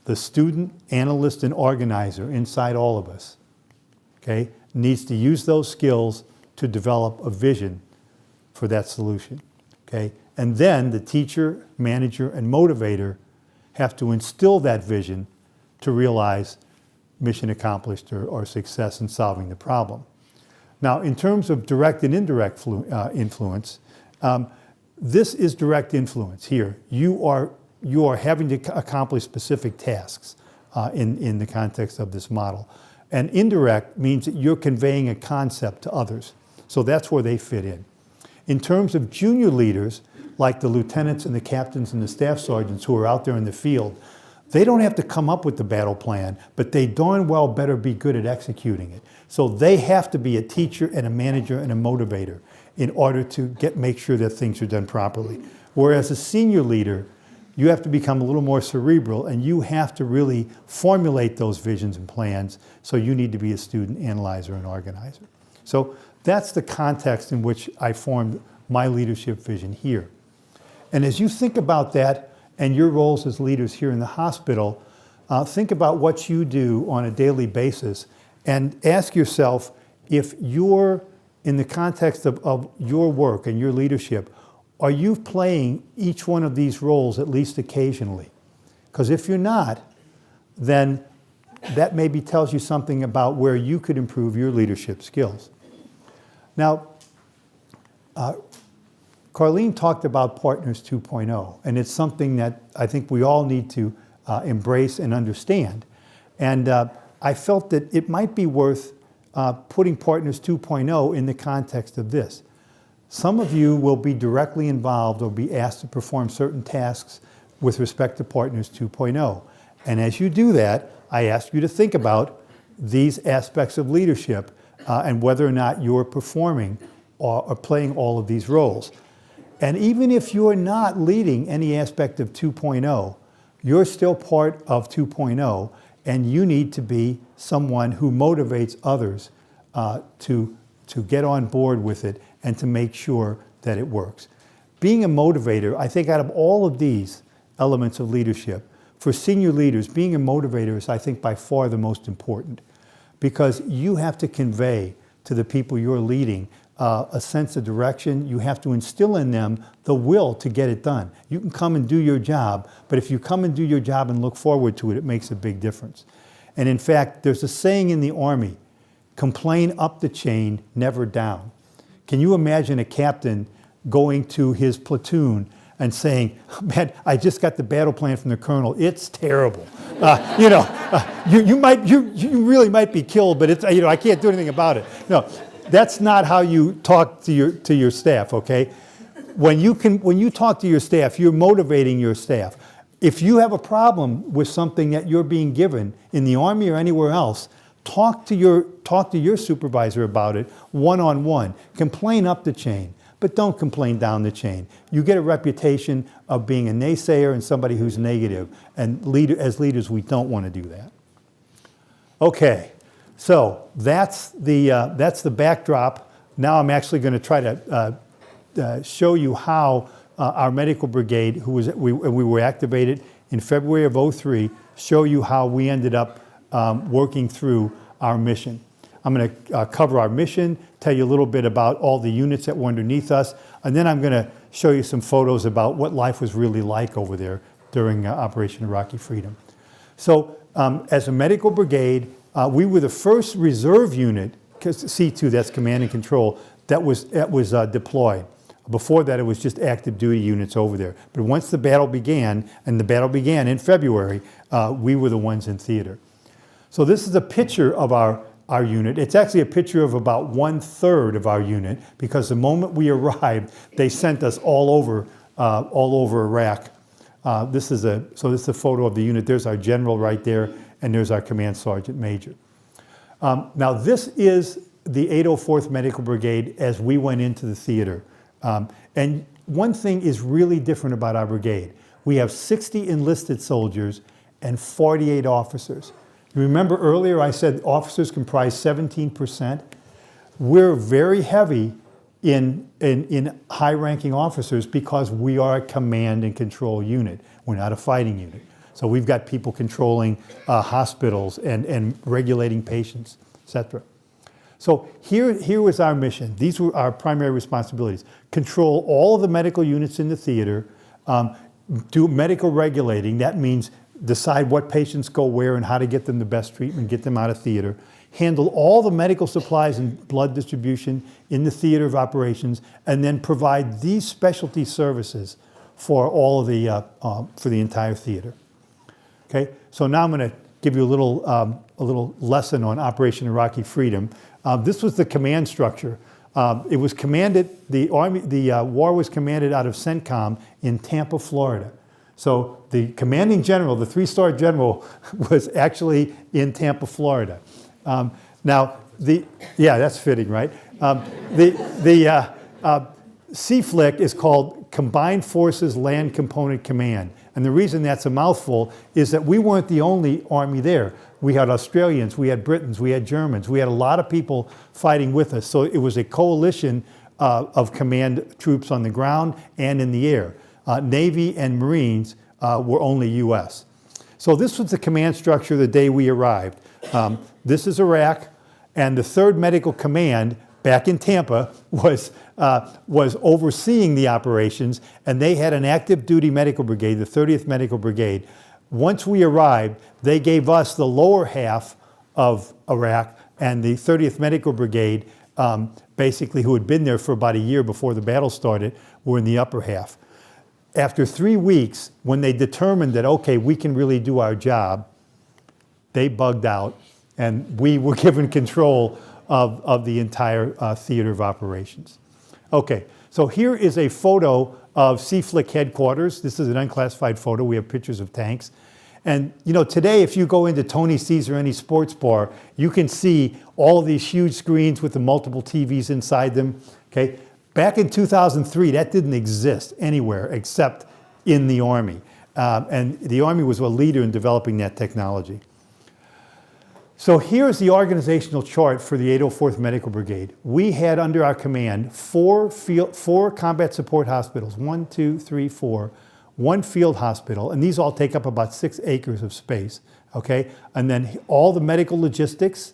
the student, analyst, and organizer inside all of us, okay, needs to use those skills to develop a vision for that solution, okay? And then the teacher, manager, and motivator have to instill that vision to realize mission accomplished or success in solving the problem. Now, in terms of direct and indirect influence, this is direct influence here. You are having to accomplish specific tasks in the context of this model. And indirect means that you're conveying a concept to others. So that's where they fit in. In terms of junior leaders, like the lieutenants and the captains and the staff sergeants who are out there in the field, they don't have to come up with the battle plan, but they darn well better be good at executing it. So they have to be a teacher and a manager and a motivator in order to make sure that things are done properly. Whereas a senior leader, you have to become a little more cerebral, and you have to really formulate those visions and plans, so you need to be a student, analyzer, and organizer. So that's the context in which I formed my leadership vision here. And as you think about that and your roles as leaders here in the hospital, think about what you do on a daily basis and ask yourself if you're, in the context of your work and your leadership, are you playing each one of these roles at least occasionally? Because if you're not, then that maybe tells you something about where you could improve your leadership skills. Now, Carlene talked about Partners 2.0, and it's something that I think we all need to embrace and understand. And I felt that it might be worth putting Partners 2.0 in the context of this. Some of you will be directly involved or be asked to perform certain tasks with respect to Partners 2.0. And as you do that, I ask you to think about these aspects of leadership and whether or not you're performing or playing all of these roles. And even if you're not leading any aspect of 2.0, you're still part of 2.0, and you need to be someone who motivates others to get on board with it and to make sure that it works. Being a motivator, I think out of all of these elements of leadership, for senior leaders, being a motivator is, I think, by far the most important, because you have to convey to the people you're leading a sense of direction. You have to instill in them the will to get it done. You can come and do your job, but if you come and do your job and look forward to it, it makes a big difference. And in fact, there's a saying in the Army, complain up the chain, never down. Can you imagine a captain going to his platoon and saying, man, I just got the battle plan from the colonel. It's terrible. You really might be killed, but it's, I can't do anything about it. No, that's not how you talk to your staff, okay? when you talk to your staff, you're motivating your staff. If you have a problem with something that you're being given in the Army or anywhere else, talk to your supervisor about it one-on-one. Complain up the chain, but don't complain down the chain. You get a reputation of being a naysayer and somebody who's negative, and as leaders, we don't want to do that. Okay, so that's the backdrop. Now I'm actually going to try to show you how our medical brigade, we were activated in February of '03, show you how we ended up working through our mission. I'm going to cover our mission, tell you a little bit about all the units that were underneath us, and then I'm going to show you some photos about what life was really like over there during Operation Iraqi Freedom. So as a medical brigade, we were the first reserve unit, C2, that's command and control, that was deployed. Before that, it was just active duty units over there. But once the battle began, and the battle began in February, we were the ones in theater. So this is a picture of our unit. It's actually a picture of about 1/3 of our unit, because the moment we arrived, they sent us all over Iraq. This is a photo of the unit. There's our general right there, and there's our command sergeant major. Now this is the 804th Medical Brigade as we went into the theater. And one thing is really different about our brigade. We have 60 enlisted soldiers and 48 officers. You remember earlier I said officers comprise 17%? We're very heavy in high-ranking officers because we are a command and control unit. We're not a fighting unit. So we've got people controlling hospitals and regulating patients, etc. So here was our mission. These were our primary responsibilities. Control all of the medical units in the theater, do medical regulating. That means decide what patients go where and how to get them the best treatment, get them out of theater. Handle all the medical supplies and blood distribution in the theater of operations, and then provide these specialty services for all of the, for the entire theater. Okay, so now I'm going to give you a little lesson on Operation Iraqi Freedom. This was the command structure. It was commanded, the war was commanded out of CENTCOM in Tampa, Florida. So the commanding general, the 3-star general, was actually in Tampa, Florida. Now, yeah, that's fitting, right? The CFLC is called Combined Forces Land Component Command. And the reason that's a mouthful is that we weren't the only Army there. We had Australians, we had Britons, we had Germans, we had a lot of people fighting with us. So it was a coalition of command troops on the ground and in the air. Navy and Marines were only US. So this was the command structure the day we arrived. This is Iraq, and the 3rd Medical Command back in Tampa was overseeing the operations, and they had an active duty medical brigade, the 30th Medical Brigade. Once we arrived, they gave us the lower half of Iraq, and the 30th Medical Brigade, basically who had been there for about a year before the battle started, were in the upper half. After 3 weeks, when they determined that, okay, we can really do our job, they bugged out, and we were given control of the entire theater of operations. Okay, so here is a photo of CFLC headquarters. This is an unclassified photo. We have pictures of tanks. And you know, today if you go into Tony C's or any sports bar, you can see all of these huge screens with the multiple TVs inside them. Okay, back in 2003, that didn't exist anywhere except in the Army. And the Army was a leader in developing that technology. So here's the organizational chart for the 804th Medical Brigade. We had under our command four combat support hospitals, 1, 2, 3, 4, 1 field hospital, and these all take up about 6 acres of space, okay? And then all the medical logistics,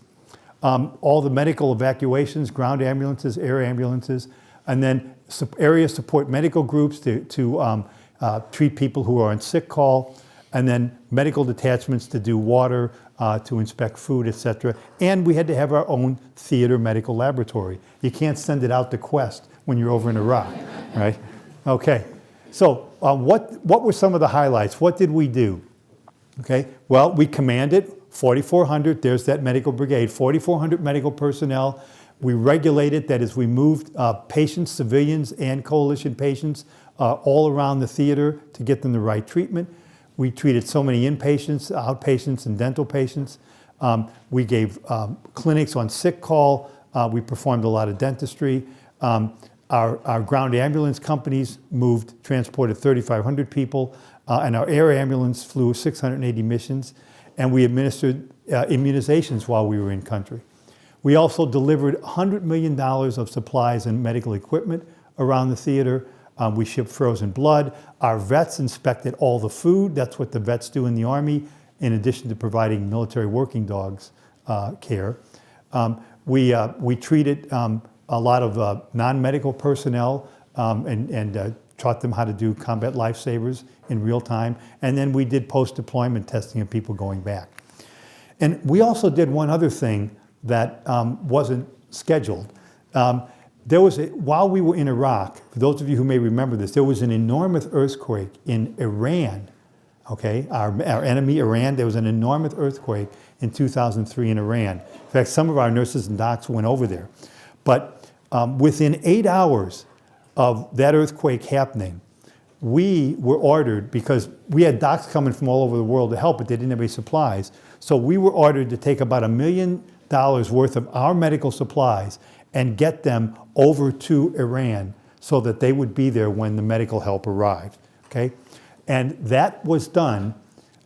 all the medical evacuations, ground ambulances, air ambulances, and then area support medical groups to treat people who are on sick call, and then medical detachments to do water, to inspect food, etc. And we had to have our own theater medical laboratory. You can't send it out to Quest when you're over in Iraq, right? Okay, so what were some of the highlights? What did we do? Okay, well, we commanded 4,400, there's that medical brigade, 4,400 medical personnel. We regulated, that is, we moved patients, civilians and coalition patients all around the theater to get them the right treatment. We treated so many inpatients, outpatients, and dental patients. We gave clinics on sick call. We performed a lot of dentistry. Our ground ambulance companies transported 3,500 people, and our air ambulance flew 680 missions, and we administered immunizations while we were in country. We also delivered $100 million of supplies and medical equipment around the theater. We shipped frozen blood. Our vets inspected all the food. That's what the vets do in the Army, in addition to providing military working dogs care. We treated a lot of non-medical personnel and taught them how to do combat lifesavers in real time. And then we did post-deployment testing of people going back. And we also did one other thing that wasn't scheduled. While we were in Iraq, for those of you who may remember this, there was an enormous earthquake in Iran, okay? Our enemy, Iran, there was an enormous earthquake in 2003 in Iran. In fact, some of our nurses and docs went over there. But within 8 hours of that earthquake happening, we were ordered, because we had docs coming from all over the world to help, but they didn't have any supplies. So we were ordered to take about $1 million worth of our medical supplies and get them over to Iran so that they would be there when the medical help arrived, okay? And that was done,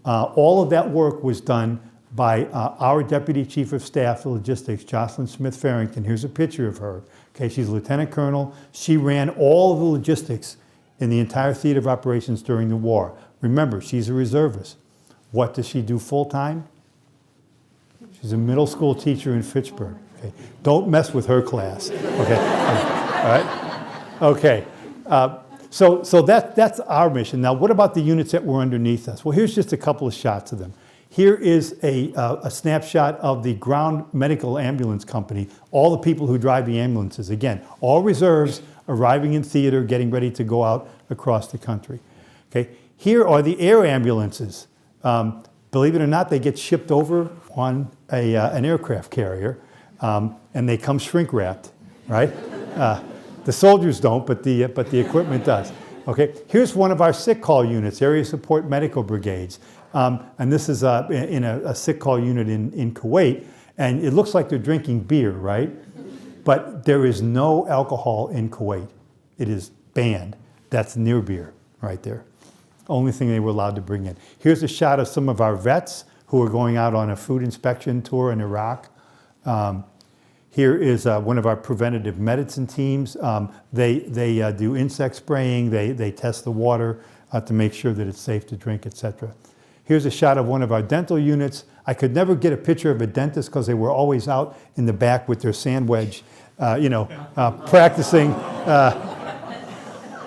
all of that work was done by our Deputy Chief of Staff for Logistics, Jocelyn Smith Farrington. Here's a picture of her, okay? She's a Lieutenant Colonel. She ran all of the logistics in the entire theater of operations during the war. Remember, she's a reservist. What does she do full-time? She's a middle school teacher in Fitchburg. Okay. Don't mess with her class. Okay. All right. Okay. So that's our mission. Now, what about the units that were underneath us? Well, here's just a couple of shots of them. Here is a snapshot of the ground medical ambulance company. All the people who drive the ambulances. Again, all reserves arriving in theater, getting ready to go out across the country. Okay. Here are the air ambulances. Believe it or not, they get shipped over on an aircraft carrier. And they come shrink wrapped, right? The soldiers don't, but the equipment does. Okay, here's one of our sick call units, area support medical brigades, and this is in a sick call unit in Kuwait, and it looks like they're drinking beer, right? But there is no alcohol in Kuwait. It is banned. That's near beer, right there. Only thing they were allowed to bring in. Here's a shot of some of our vets who are going out on a food inspection tour in Iraq. Here is one of our preventative medicine teams. They do insect spraying. They test the water to make sure that it's safe to drink, etc. Here's a shot of one of our dental units. I could never get a picture of a dentist because they were always out in the back with their sand wedge, practicing.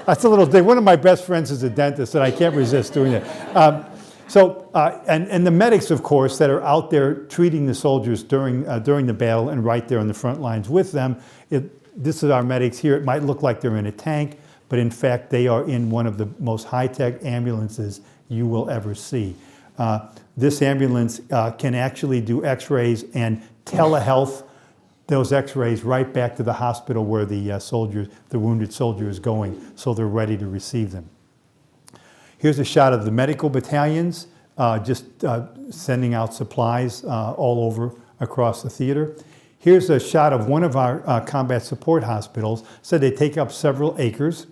That's a little thing. One of my best friends is a dentist, and I can't resist doing that. And the medics, of course, that are out there treating the soldiers during the battle and right there on the front lines with them. This is our medics here. It might look like they're in a tank, but in fact, they are in one of the most high-tech ambulances you will ever see. This ambulance can actually do x-rays and telehealth those x-rays right back to the hospital where the wounded soldier is going, so they're ready to receive them. Here's a shot of the medical battalions just sending out supplies all over across the theater. Here's a shot of one of our combat support hospitals. So they take up several acres.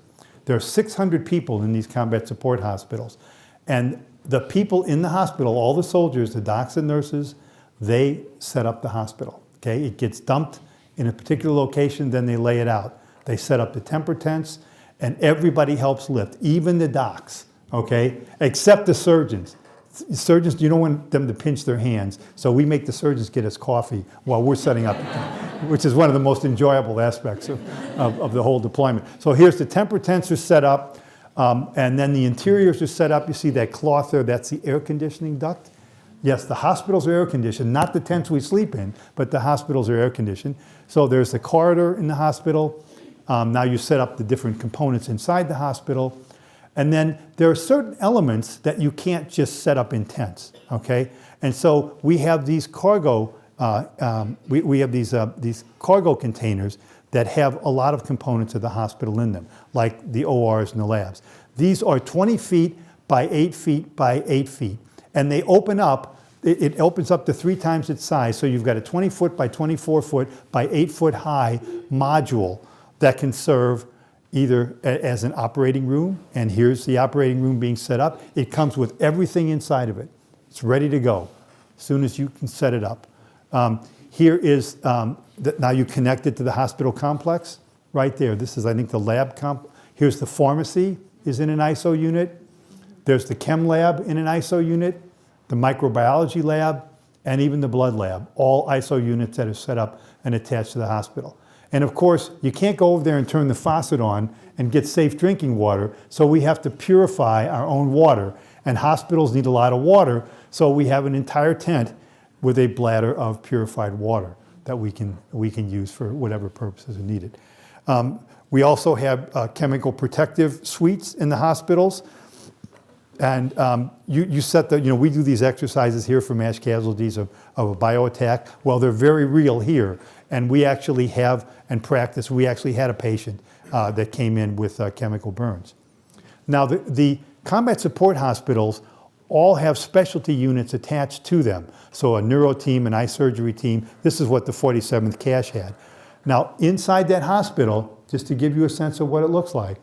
There are 600 people in these combat support hospitals. And the people in the hospital, all the soldiers, the docs and nurses, they set up the hospital. Okay, it gets dumped in a particular location, then they lay it out. They set up the temper tents, and everybody helps lift, even the docs, okay, except the surgeons. Surgeons, you don't want them to pinch their hands, so we make the surgeons get us coffee while we're setting up the tent, which is one of the most enjoyable aspects of the whole deployment. So here's the temper tents are set up, and then the interiors are set up. You see that cloth there, that's the air conditioning duct. Yes, the hospitals are air conditioned, not the tents we sleep in, but the hospitals are air conditioned. So there's the corridor in the hospital. Now you set up the different components inside the hospital. And then there are certain elements that you can't just set up in tents, okay? And so we have these cargo we have these cargo containers that have a lot of components of the hospital in them, like the ORs and the labs. These are 20 feet by 8 feet by 8 feet, and they open up. It opens up to 3 times its size, so you've got a 20 foot by 24 foot by 8 foot high module that can serve either as an operating room, and here's the operating room being set up. It comes with everything inside of it. It's ready to go as soon as you can set it up. Here is, now you connect it to the hospital complex right there. This is, I think, the lab Here's the pharmacy is in an ISO unit. There's the chem lab in an ISO unit, the microbiology lab, and even the blood lab, all ISO units that are set up and attached to the hospital. And of course, you can't go over there and turn the faucet on and get safe drinking water, so we have to purify our own water. And hospitals need a lot of water, so we have an entire tent with a bladder of purified water that we can use for whatever purposes are needed. We also have chemical protective suites in the hospitals. And you set the, we do these exercises here for mass casualties of a bioattack. Well, they're very real here. And we actually have, and practice, we actually had a patient that came in with chemical burns. Now, the combat support hospitals all have specialty units attached to them. So a neuro team, an eye surgery team. This is what the 47th CASH had. Now, inside that hospital, just to give you a sense of what it looks like,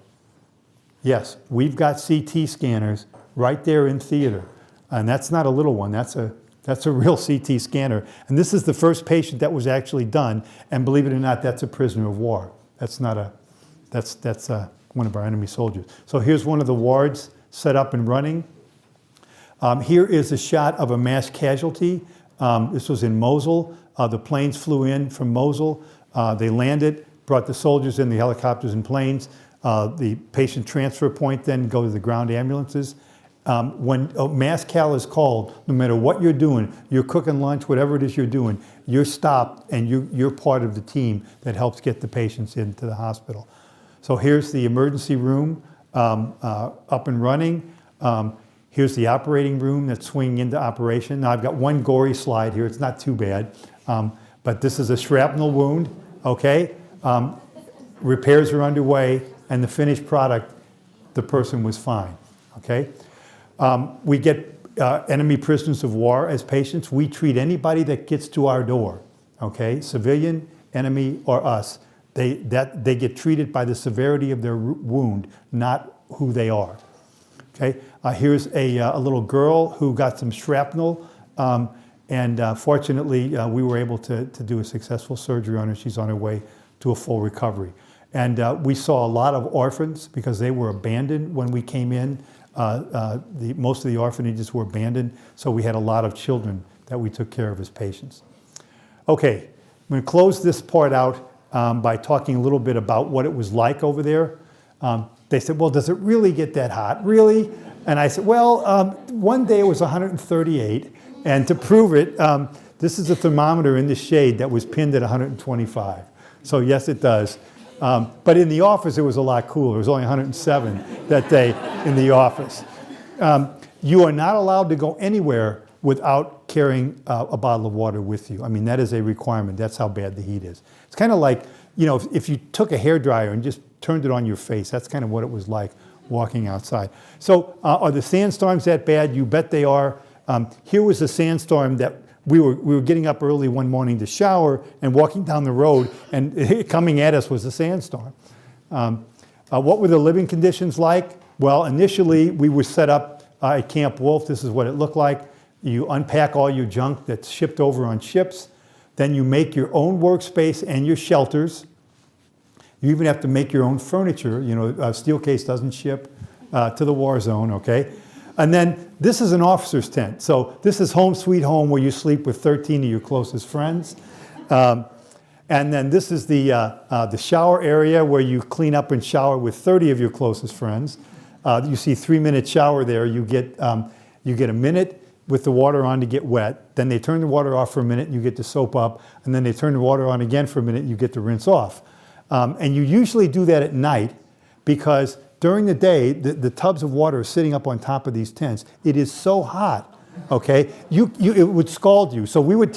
yes, we've got CT scanners right there in theater. And that's not a little one, that's a real CT scanner. And this is the first patient that was actually done. And believe it or not, that's a prisoner of war. That's not that's one of our enemy soldiers. So here's one of the wards set up and running. Here is a shot of a mass casualty. This was in Mosul. The planes flew in from Mosul. They landed, brought the soldiers in, the helicopters and planes. The patient transfer point then go to the ground ambulances. When mass cal is called, no matter what you're doing, you're cooking lunch, whatever it is you're doing, you're stopped and you're part of the team that helps get the patients into the hospital. So here's the emergency room up and running. Here's the operating room that's swinging into operation. Now I've got one gory slide here, it's not too bad, but this is a shrapnel wound, okay? Repairs are underway, and the finished product, the person was fine, okay? We get enemy prisoners of war as patients. We treat anybody that gets to our door, okay? Civilian, enemy, or us. They get treated by the severity of their wound, not who they are, okay? Here's a little girl who got some shrapnel, and fortunately, we were able to do a successful surgery on her. She's on her way to a full recovery. And we saw a lot of orphans because they were abandoned when we came in. Most of the orphanages were abandoned, so we had a lot of children that we took care of as patients. Okay, I'm going to close this part out by talking a little bit about what it was like over there. They said, well, does it really get that hot? Really? And I said, well, one day it was 138, and to prove it, this is a thermometer in the shade that was pinned at 125. So yes, it does. But in the office, it was a lot cooler. It was only 107 that day in the office. You are not allowed to go anywhere without carrying a bottle of water with you. I mean, that is a requirement. That's how bad the heat is. It's kind of like, if you took a hairdryer and just turned it on your face, that's kind of what it was like walking outside. So are the sandstorms that bad? You bet they are. Here was a sandstorm that we were getting up early one morning to shower and walking down the road, and coming at us was a sandstorm. What were the living conditions like? Well, initially we were set up at Camp Wolf. This is what it looked like. You unpack all your junk that's shipped over on ships. Then you make your own workspace and your shelters. You even have to make your own furniture. Steelcase doesn't ship to the war zone, okay? And then this is an officer's tent. So this is home sweet home, where you sleep with 13 of your closest friends. And then this is the shower area, where you clean up and shower with 30 of your closest friends. You see 3-minute shower there. You get a minute with the water on to get wet. Then they turn the water off for a minute and you get to soap up. And then they turn the water on again for a minute and you get to rinse off. And you usually do that at night, because during the day, the tubs of water are sitting up on top of these tents. It is so hot okay? It would scald you. So we would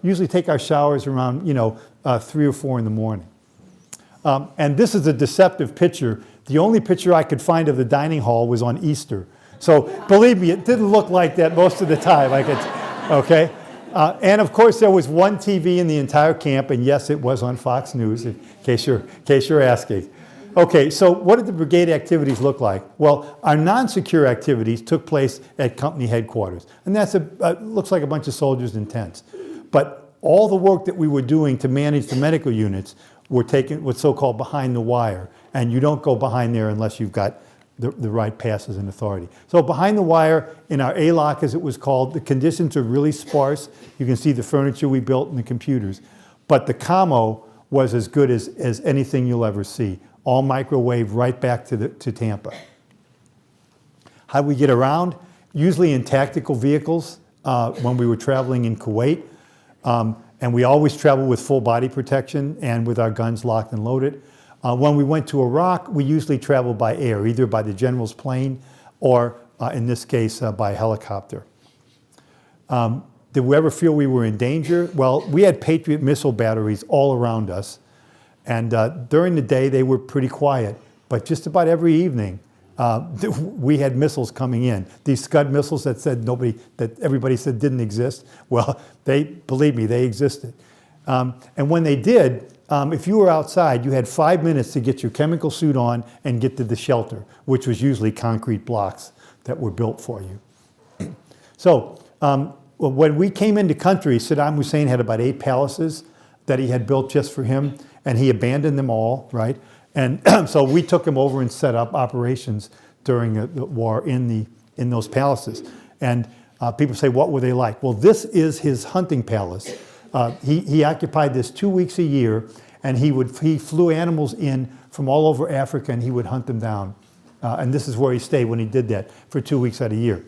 usually take our showers around, 3 or 4 in the morning. And this is a deceptive picture. The only picture I could find of the dining hall was on Easter. So believe me, it didn't look like that most of the time. Okay? And of course, there was one TV in the entire camp, and yes, it was on Fox News, in case you're asking. Okay, so what did the brigade activities look like? Well, our non-secure activities took place at company headquarters, and that's looks like a bunch of soldiers in tents. But all the work that we were doing to manage the medical units were taken what's so-called behind the wire, and you don't go behind there unless you've got the right passes and authority. So behind the wire, in our A-lock, as it was called, the conditions are really sparse. You can see the furniture we built and the computers. But the commo was as good as anything you'll ever see. All microwave right back to Tampa. How we get around? Usually in tactical vehicles when we were traveling in Kuwait. And we always travel with full body protection and with our guns locked and loaded. When we went to Iraq, we usually traveled by air, either by the general's plane or, in this case, by helicopter. Did we ever feel we were in danger? Well, we had Patriot missile batteries all around us. And during the day, they were pretty quiet. But just about every evening, we had missiles coming in. These Scud missiles that everybody said didn't exist. Well, believe me, they existed. And when they did, if you were outside, you had 5 minutes to get your chemical suit on and get to the shelter, which was usually concrete blocks that were built for you. So when we came into country, Saddam Hussein had about 8 palaces that he had built just for him, and he abandoned them all, right? And so we took him over and set up operations during the war in those palaces. And people say, what were they like? Well, this is his hunting palace. He occupied this 2 weeks a year, and he flew animals in from all over Africa, and he would hunt them down. And this is where he stayed when he did that for 2 weeks out of a year.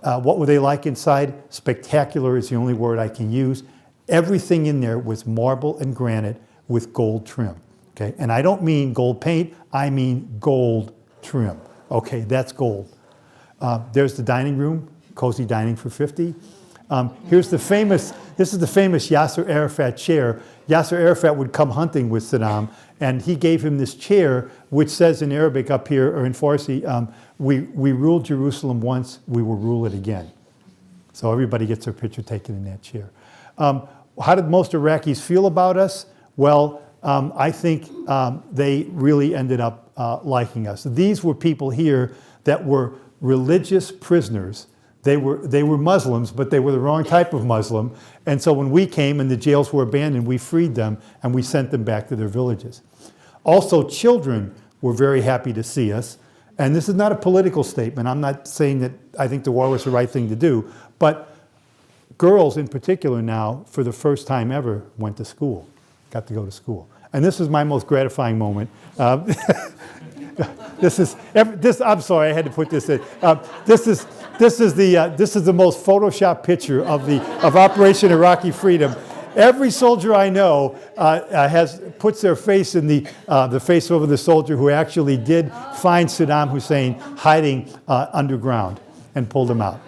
What were they like inside? Spectacular is the only word I can use. Everything in there was marble and granite with gold trim. Okay, and I don't mean gold paint, I mean gold trim. Okay, that's gold. There's the dining room, cozy dining for 50. This is the famous Yasser Arafat chair. Yasser Arafat would come hunting with Saddam, and he gave him this chair, which says in Arabic up here, or in Farsi, we ruled Jerusalem once, we will rule it again. So everybody gets their picture taken in that chair. How did most Iraqis feel about us? Well, I think they really ended up liking us. These were people here that were religious prisoners. They were Muslims, but they were the wrong type of Muslim. And so when we came and the jails were abandoned, we freed them and we sent them back to their villages. Also, children were very happy to see us. And this is not a political statement. I'm not saying that I think the war was the right thing to do. But girls in particular now, for the first time ever, went to school, got to go to school. And this is my most gratifying moment. I'm sorry, I had to put this in. This is the most Photoshopped picture of Operation Iraqi Freedom. Every soldier I know puts their face in the face over the soldier who actually did find Saddam Hussein hiding underground and pulled him out.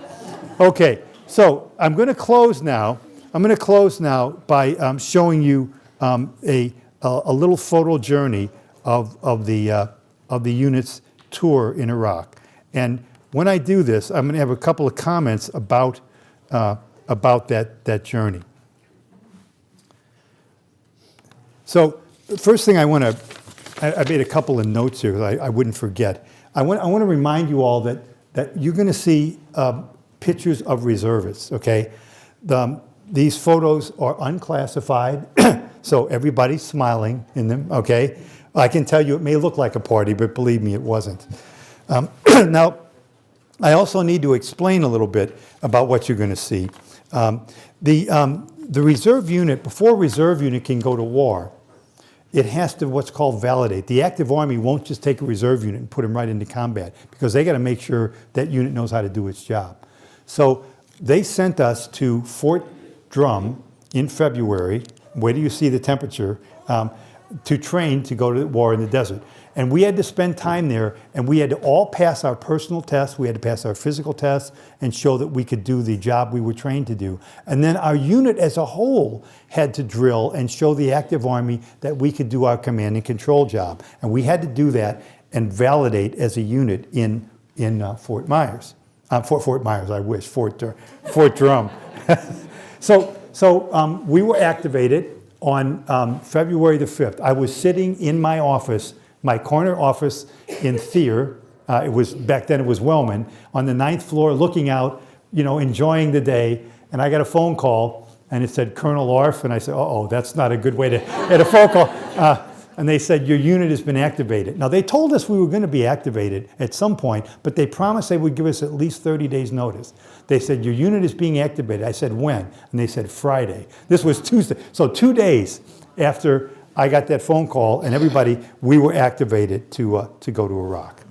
Okay, so I'm going to close now. By showing you a little photo journey of the unit's tour in Iraq. And when I do this, I'm going to have a couple of comments about that journey. So the first thing I made a couple of notes here because I wouldn't forget. I want to remind you all that you're going to see pictures of reservists, okay? These photos are unclassified, so everybody's smiling in them, okay? I can tell you it may look like a party, but believe me, it wasn't. Now, I also need to explain a little bit about what you're going to see. The reserve unit, before a reserve unit can go to war, it has to what's called validate. The active army won't just take a reserve unit and put them right into combat because they got to make sure that unit knows how to do its job. So they sent us to Fort Drum in February. Where do you see the temperature? To train to go to the war in the desert. And we had to spend time there, and we had to all pass our personal tests, we had to pass our physical tests, and show that we could do the job we were trained to do. And then our unit as a whole had to drill and show the active Army that we could do our command and control job. And we had to do that and validate as a unit in Fort Myers. Fort Myers, I wish, Fort Drum. So we were activated on February the 5th. I was sitting in my office, my corner office in Thier. Back then it was Wellman, on the 9th floor, looking out, enjoying the day. And I got a phone call, and it said Colonel Orff, and I said, uh-oh, that's not a good way to get a phone call. And they said, your unit has been activated. Now, they told us we were going to be activated at some point, but they promised they would give us at least 30 days notice. They said, your unit is being activated. I said, when? And they said, Friday. This was Tuesday. So 2 days after I got that phone call, and everybody, we were activated to go to Iraq.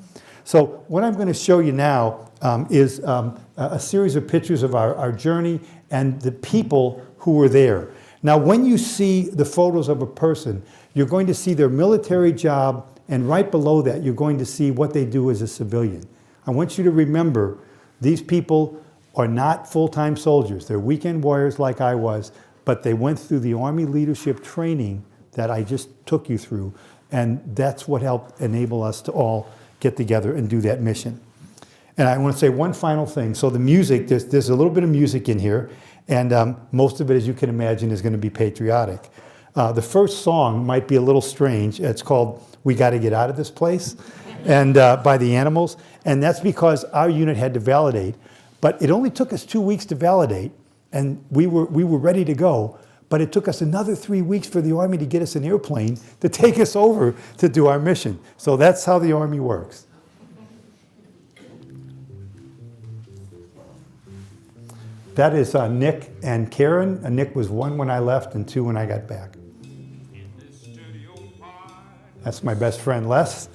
So what I'm going to show you now is a series of pictures of our journey and the people who were there. Now, when you see the photos of a person, you're going to see their military job, and right below that, you're going to see what they do as a civilian. I want you to remember, these people are not full-time soldiers. They're weekend warriors like I was, but they went through the Army leadership training that I just took you through, and that's what helped enable us to all get together and do that mission. And I want to say one final thing. So the music, there's a little bit of music in here, and most of it, as you can imagine, is going to be patriotic. The first song might be a little strange. It's called We Gotta Get Out of This Place, and by the Animals. And that's because our unit had to validate. But it only took us 2 weeks to validate, and we were ready to go. But it took us another 3 weeks for the Army to get us an airplane to take us over to do our mission. So that's how the Army works. That is Nick and Karen. Nick was 1 when I left and 2 when I got back. That's my best friend, Les.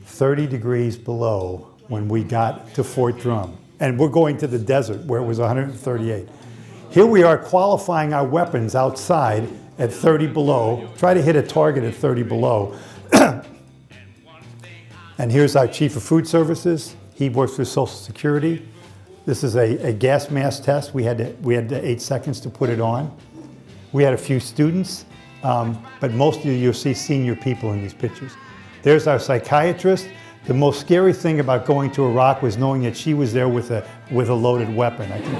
30 degrees below when we got to Fort Drum. And we're going to the desert where it was 138. Here we are qualifying our weapons outside at 30 below. Try to hit a target at 30 below. And here's our Chief of Food Services. He works for Social Security. This is a gas mask test. We had 8 seconds to put it on. We had a few students, but most of you'll see senior people in these pictures. There's our psychiatrist. The most scary thing about going to Iraq was knowing that she was there with a loaded weapon. I think.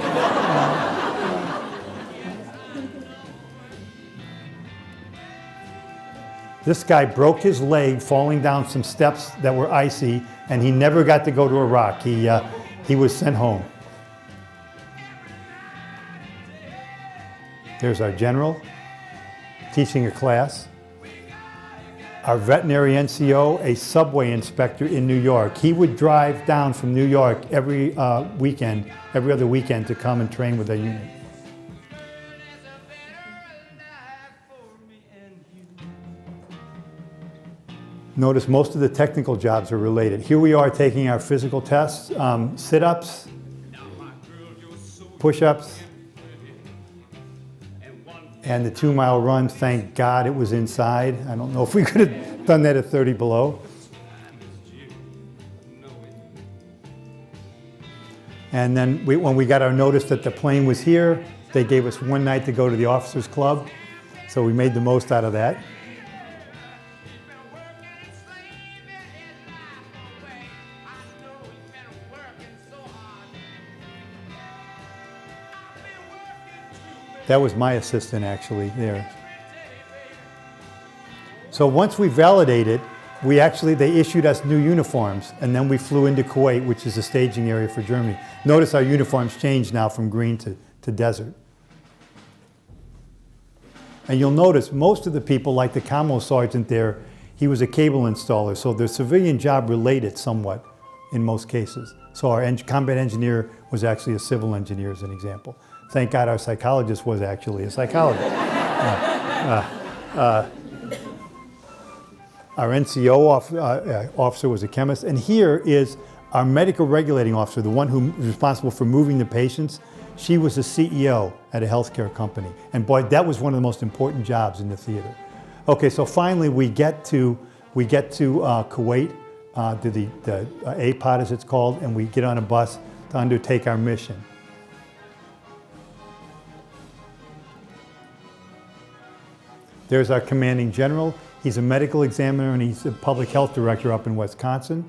This guy broke his leg falling down some steps that were icy, and he never got to go to Iraq. He was sent home. There's our general teaching a class. Our veterinary NCO, a subway inspector in New York. He would drive down from New York every other weekend to come and train with our unit. Notice most of the technical jobs are related. Here we are taking our physical tests, sit-ups, push-ups, and the 2-mile run. Thank God it was inside. I don't know if we could have done that at 30 below. And then when we got our notice that the plane was here, they gave us 1 night to go to the officers club. So we made the most out of that. That was my assistant actually there. So once we validated, they issued us new uniforms, and then we flew into Kuwait, which is the staging area for Germany. Notice our uniforms changed now from green to desert. And you'll notice most of the people, like the commo sergeant there, he was a cable installer, so their civilian job related somewhat in most cases. So our combat engineer was actually a civil engineer, as an example. Thank God our psychologist was actually a psychologist. Our NCO officer was a chemist, and here is our medical regulating officer, the one who was responsible for moving the patients. She was a CEO at a healthcare company, and boy, that was one of the most important jobs in the theater. Okay, so finally we get to Kuwait, to the APOD as it's called, and we get on a bus to undertake our mission. There's our commanding general. He's a medical examiner and he's a public health director up in Wisconsin.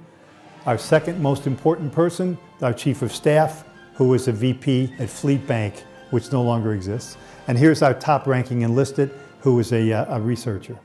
Our second most important person, our chief of staff, who is a VP at Fleet Bank, which no longer exists. And here's our top ranking enlisted, who is a researcher.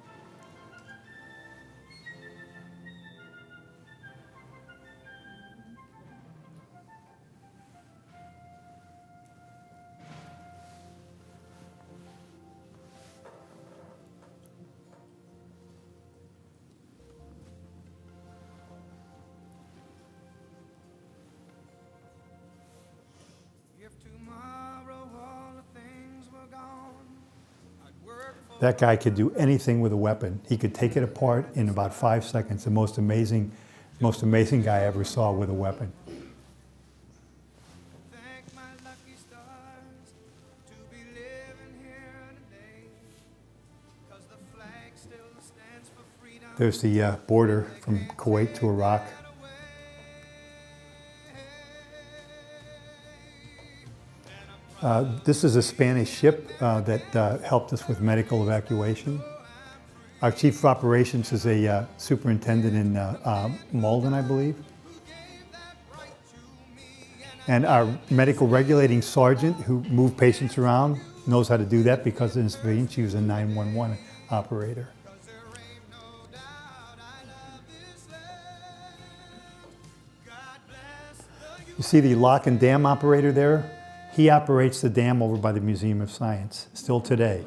That guy could do anything with a weapon. He could take it apart in about 5 seconds. The most amazing guy I ever saw with a weapon. There's the border from Kuwait to Iraq. This is a Spanish ship that helped us with medical evacuation. Our chief of operations is a superintendent in Malden, I believe. And our medical regulating sergeant, who moved patients around, knows how to do that because in civilian she was a 911 operator. You see the lock and dam operator there? He operates the dam over by the Museum of Science, still today.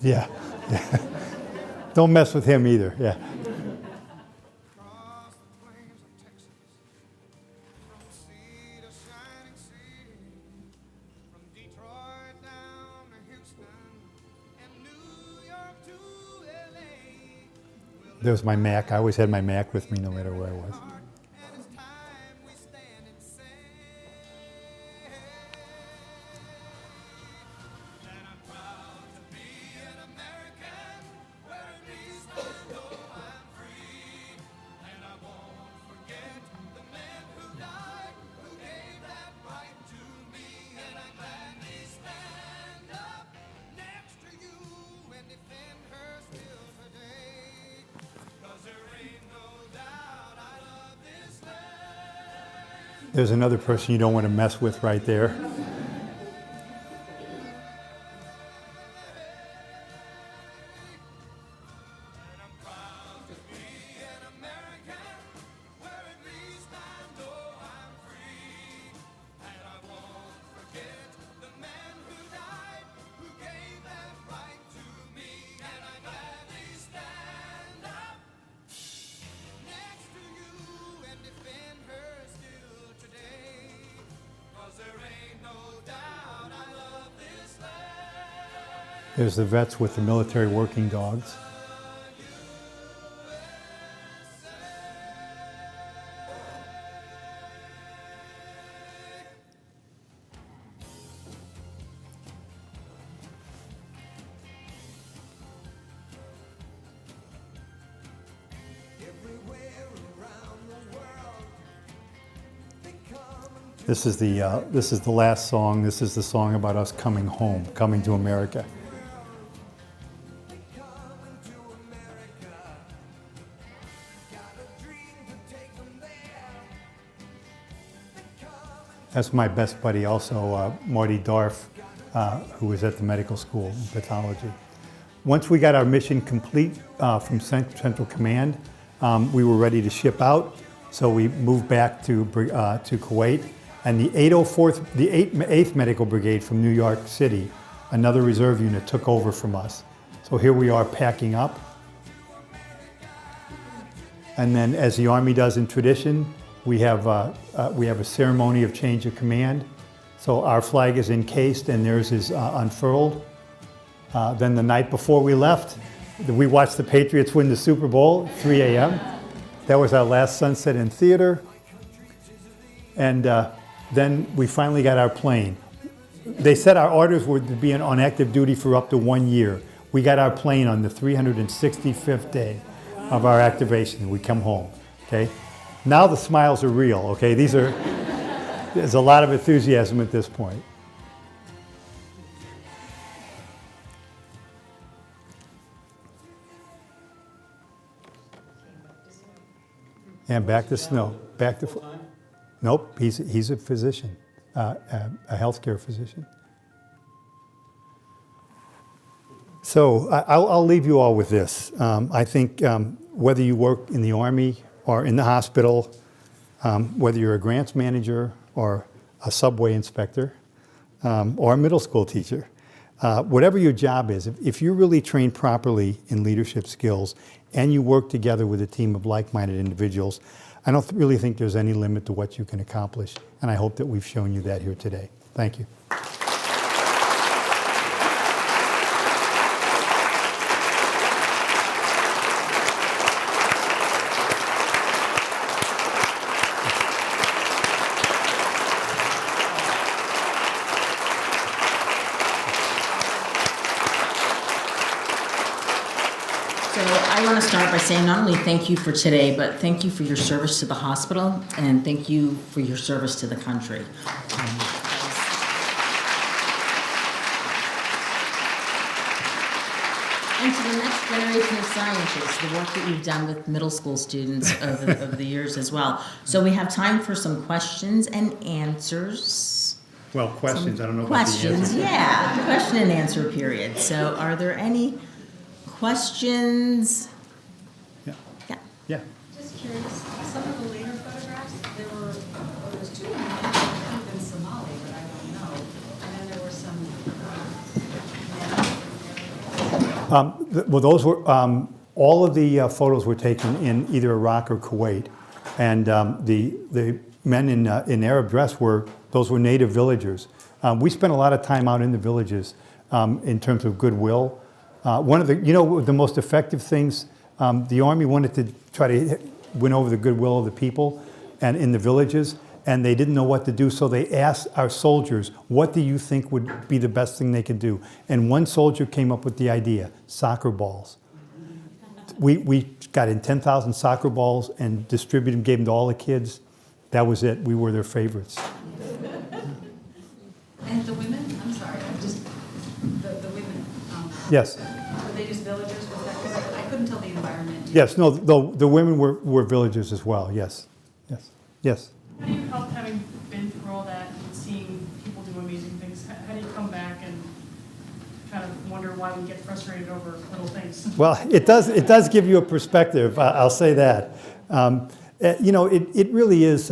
Yeah. Don't mess with him either, yeah. There's my Mac. I always had my Mac with me no matter where I was. There's another person you don't want to mess with right there. There's the vets with the military working dogs. This is the last song. This is the song about us coming home, coming to America. That's my best buddy also, Marty Darf, who was at the medical school in pathology. Once we got our mission complete from Central Command, we were ready to ship out, so we moved back to Kuwait. And the 8th Medical Brigade from New York City, another reserve unit, took over from us. So here we are packing up. And then, as the Army does in tradition, we have a ceremony of change of command. So our flag is encased and theirs is unfurled. Then the night before we left, we watched the Patriots win the Super Bowl at 3 a.m. That was our last sunset in theater. And then we finally got our plane. They said our orders were to be on active duty for up to 1 year. We got our plane on the 365th day of our activation. We come home, okay? Now the smiles are real, okay? There's a lot of enthusiasm at this point. And back to Snow. Back to. Nope, he's a physician, a healthcare physician. So I'll leave you all with this. I think whether you work in the Army or in the hospital, whether you're a grants manager or a subway inspector or a middle school teacher, whatever your job is, if you're really trained properly in leadership skills and you work together with a team of like-minded individuals, I don't really think there's any limit to what you can accomplish, and I hope that we've shown you that here today. Thank you. So I want to start by saying not only thank you for today, but thank you for your service to the hospital, and thank you for your service to the country. And to the next generation of scientists, the work that you've done with middle school students over the years as well. So we have time for some questions and answers. Well, questions, I don't know about Questions, yeah, question and answer period. So are there any questions? Yeah. Yeah. Yeah. Just curious, some of the later photographs, there was two of them, I think in Somali, but I don't know. And then there were some, Well, those were, all of the photos were taken in either Iraq or Kuwait. And the men in Arab dress those were native villagers. We spent a lot of time out in the villages in terms of goodwill. One of the most effective things, the Army wanted to try to win over the goodwill of the people and in the villages, and they didn't know what to do, so they asked our soldiers, what do you think would be the best thing they could do? And one soldier came up with the idea, soccer balls. We got in 10,000 soccer balls and distributed them, gave them to all the kids. That was it. We were their favorites. and the women, I'm sorry, the women. Yes. Were they just villagers? Was that, because I couldn't tell the environment. Yes, no, the women were villagers as well, yes. Yes. Yes. How do you help, having been through all that and seeing people do amazing things, how do you come back and kind of wonder why we get frustrated over little things? Well, it does give you a perspective, I'll say that. It really is,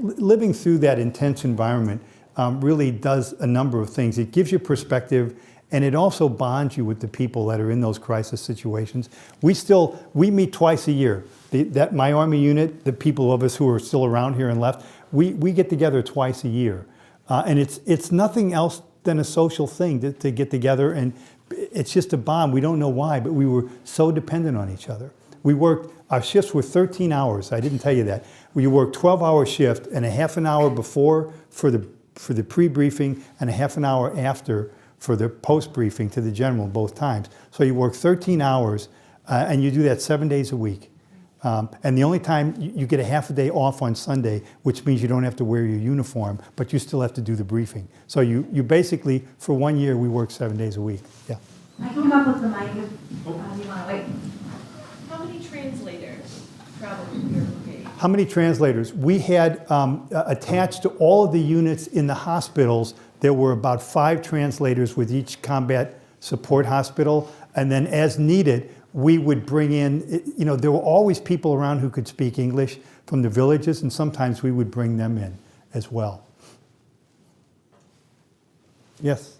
living through that intense environment really does a number of things. It gives you perspective, and it also bonds you with the people that are in those crisis situations. We meet twice a year. My Army unit, the people of us who are still around here and left, we get together twice a year. And it's nothing else than a social thing to get together, and it's just a bond. We don't know why, but we were so dependent on each other. Our shifts were 13 hours. I didn't tell you that. We worked 12-hour shift and a half an hour before for the pre-briefing and a half an hour after for the post-briefing to the general both times. So you work 13 hours and you do that 7 days a week. And the only time you get a half a day off on Sunday, which means you don't have to wear your uniform, but you still have to do the briefing. So you basically, for 1 year, we work 7 days a week. Yeah. I can come up with the mic if you want to wait. How many translators traveled with your brigade? How many translators? We had attached to all of the units in the hospitals, there were about 5 translators with each combat support hospital. And then as needed, we would bring in, there were always people around who could speak English from the villages, and sometimes we would bring them in as well. Yes?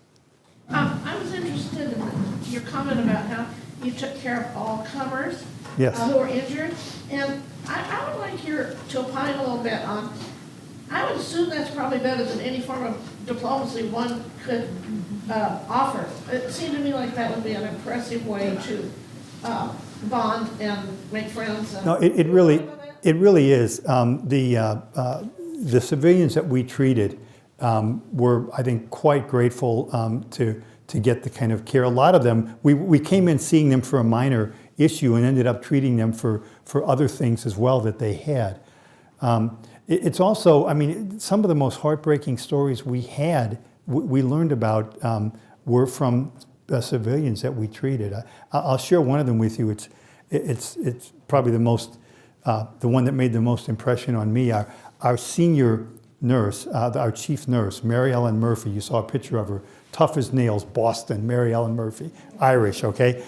I was interested in your comment about how you took care of all comers Yes. who were injured. And I would like to opine a little bit on, I would assume that's probably better than any form of diplomacy one could offer. It seemed to me like that would be an impressive way to bond and make friends. No, it really is. the civilians that we treated were, I think, quite grateful to get the kind of care. A lot of them, we came in seeing them for a minor issue and ended up treating them for other things as well that they had. It's also, I mean, some of the most heartbreaking stories we had, we learned about, were from civilians that we treated. I'll share one of them with you. It's probably the one that made the most impression on me. Our senior nurse, our chief nurse, Mary Ellen Murphy, you saw a picture of her, tough as nails, Boston, Mary Ellen Murphy, Irish, okay?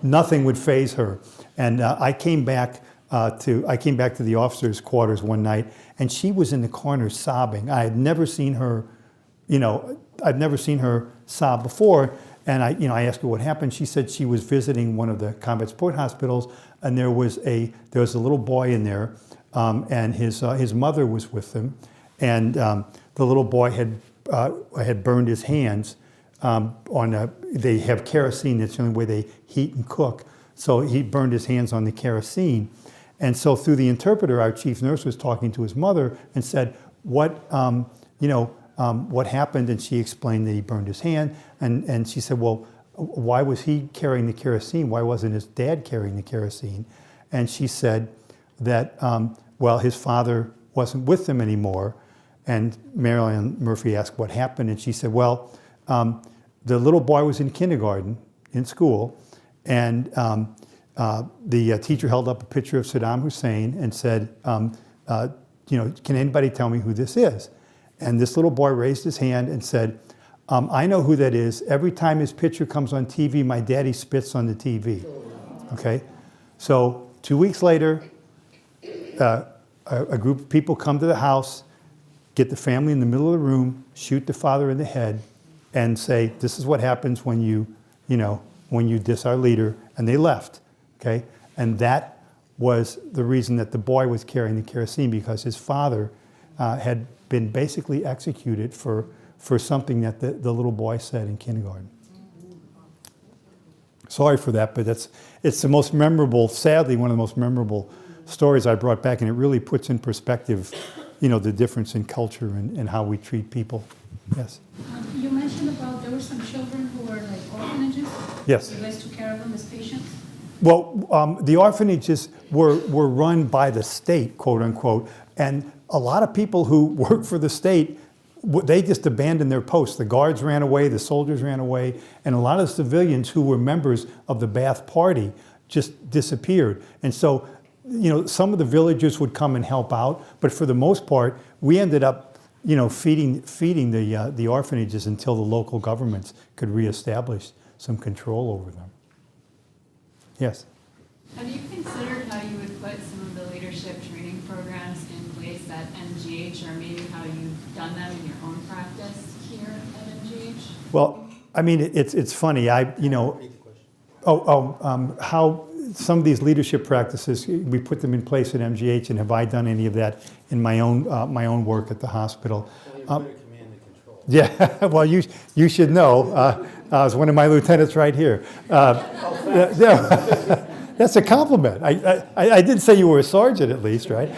Nothing would faze her. And I came back to the officers' quarters one night, and she was in the corner sobbing. I had never seen her, I'd never seen her sob before. And I asked her what happened. She said she was visiting one of the combat support hospitals, and there was a little boy in there, and his mother was with him, and the little boy had burned his hands they have kerosene. That's the only way they heat and cook. So he burned his hands on the kerosene, and so through the interpreter, our chief nurse was talking to his mother and said, what happened? And she explained that he burned his hand. And she said, well, why was he carrying the kerosene? Why wasn't his dad carrying the kerosene? And she said that, well, his father wasn't with them anymore. And Marilyn Murphy asked what happened. And she said, well, the little boy was in kindergarten, in school. And the teacher held up a picture of Saddam Hussein and said, can anybody tell me who this is? And this little boy raised his hand and said, I know who that is. Every time his picture comes on TV, my daddy spits on the TV. Okay? So 2 weeks later, a group of people come to the house, get the family in the middle of the room, shoot the father in the head, and say, this is what happens when you diss our leader. And they left. Okay? And that was the reason that the boy was carrying the kerosene, because his father had been basically executed for something that the little boy said in kindergarten. Sorry for that, but it's the most memorable, sadly, one of the most memorable stories I brought back, and it really puts in perspective, the difference in culture and how we treat people. Yes? You mentioned about there were some children who were like orphanages? Yes. You guys took care of them as patients? Well, the orphanages were run by the state, quote unquote, and a lot of people who work for the state, they just abandoned their posts. The guards ran away, the soldiers ran away, and a lot of civilians who were members of the Ba'ath Party just disappeared. And so, some of the villagers would come and help out, but for the most part, we ended up, feeding the orphanages until the local governments could reestablish some control over them. Yes? Have you considered how you would put some of the leadership training programs in place at MGH, or maybe how you've done them in your own practice here at MGH? Well, I mean, it's funny. Repeat the question. How some of these leadership practices, we put them in place at MGH, and have I done any of that in my own work at the hospital? Well, you're better command and control. Yeah, well, you should know. I was one of my lieutenants right here. That's a compliment. I did say you were a sergeant at least, right?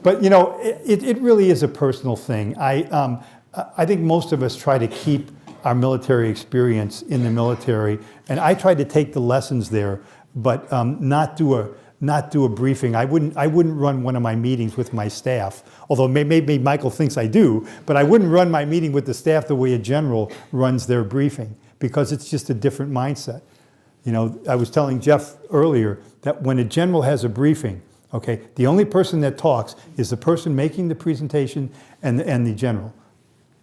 But it really is a personal thing. I think most of us try to keep our military experience in the military, and I tried to take the lessons there, but not do a briefing. I wouldn't run one of my meetings with my staff, although maybe Michael thinks I do, but I wouldn't run my meeting with the staff the way a general runs their briefing, because it's just a different mindset. I was telling Jeff earlier that when a general has a briefing, okay, the only person that talks is the person making the presentation and the general.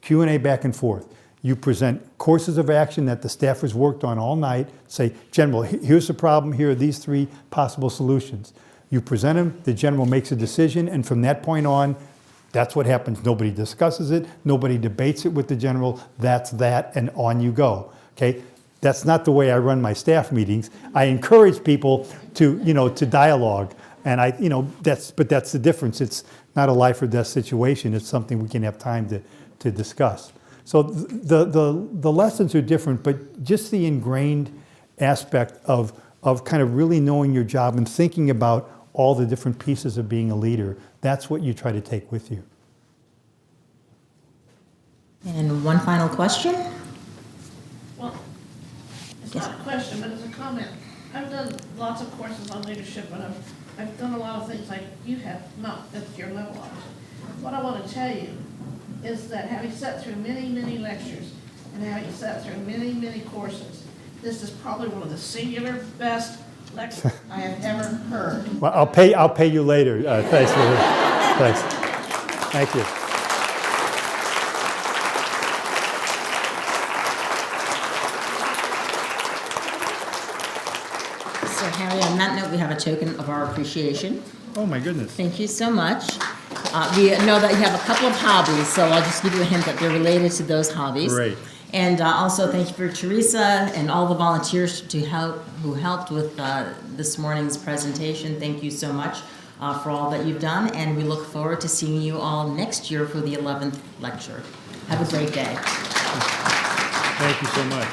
Q&A back and forth. You present courses of action that the staffers worked on all night. Say, General, here's the problem. Here are these 3 possible solutions. You present them, the general makes a decision, and from that point on, that's what happens. Nobody discusses it. Nobody debates it with the general. That's that, and on you go. Okay? That's not the way I run my staff meetings. I encourage people to dialogue, and that's the difference. It's not a life or death situation. It's something we can have time to discuss. So the lessons are different, but just the ingrained aspect of kind of really knowing your job and thinking about all the different pieces of being a leader. That's what you try to take with you. And one final question? Well, it's Yes. not a question, but it's a comment. I've done lots of courses on leadership, and I've done a lot of things like you have, not at your level, obviously. What I want to tell you is that having sat through many, many lectures and having sat through many, many courses, this is probably one of the singular best lectures I have ever heard. Well, I'll pay you later. Thanks for thanks. Thank you. So Harry, on that note, we have a token of our appreciation. Oh my goodness. Thank you so much. We know that you have a couple of hobbies, so I'll just give you a hint that they're related to those hobbies. Great. And also thank you for Teresa and all the volunteers who helped with this morning's presentation. Thank you so much for all that you've done, and we look forward to seeing you all next year for the 11th lecture. Have a great day. Thank you so much.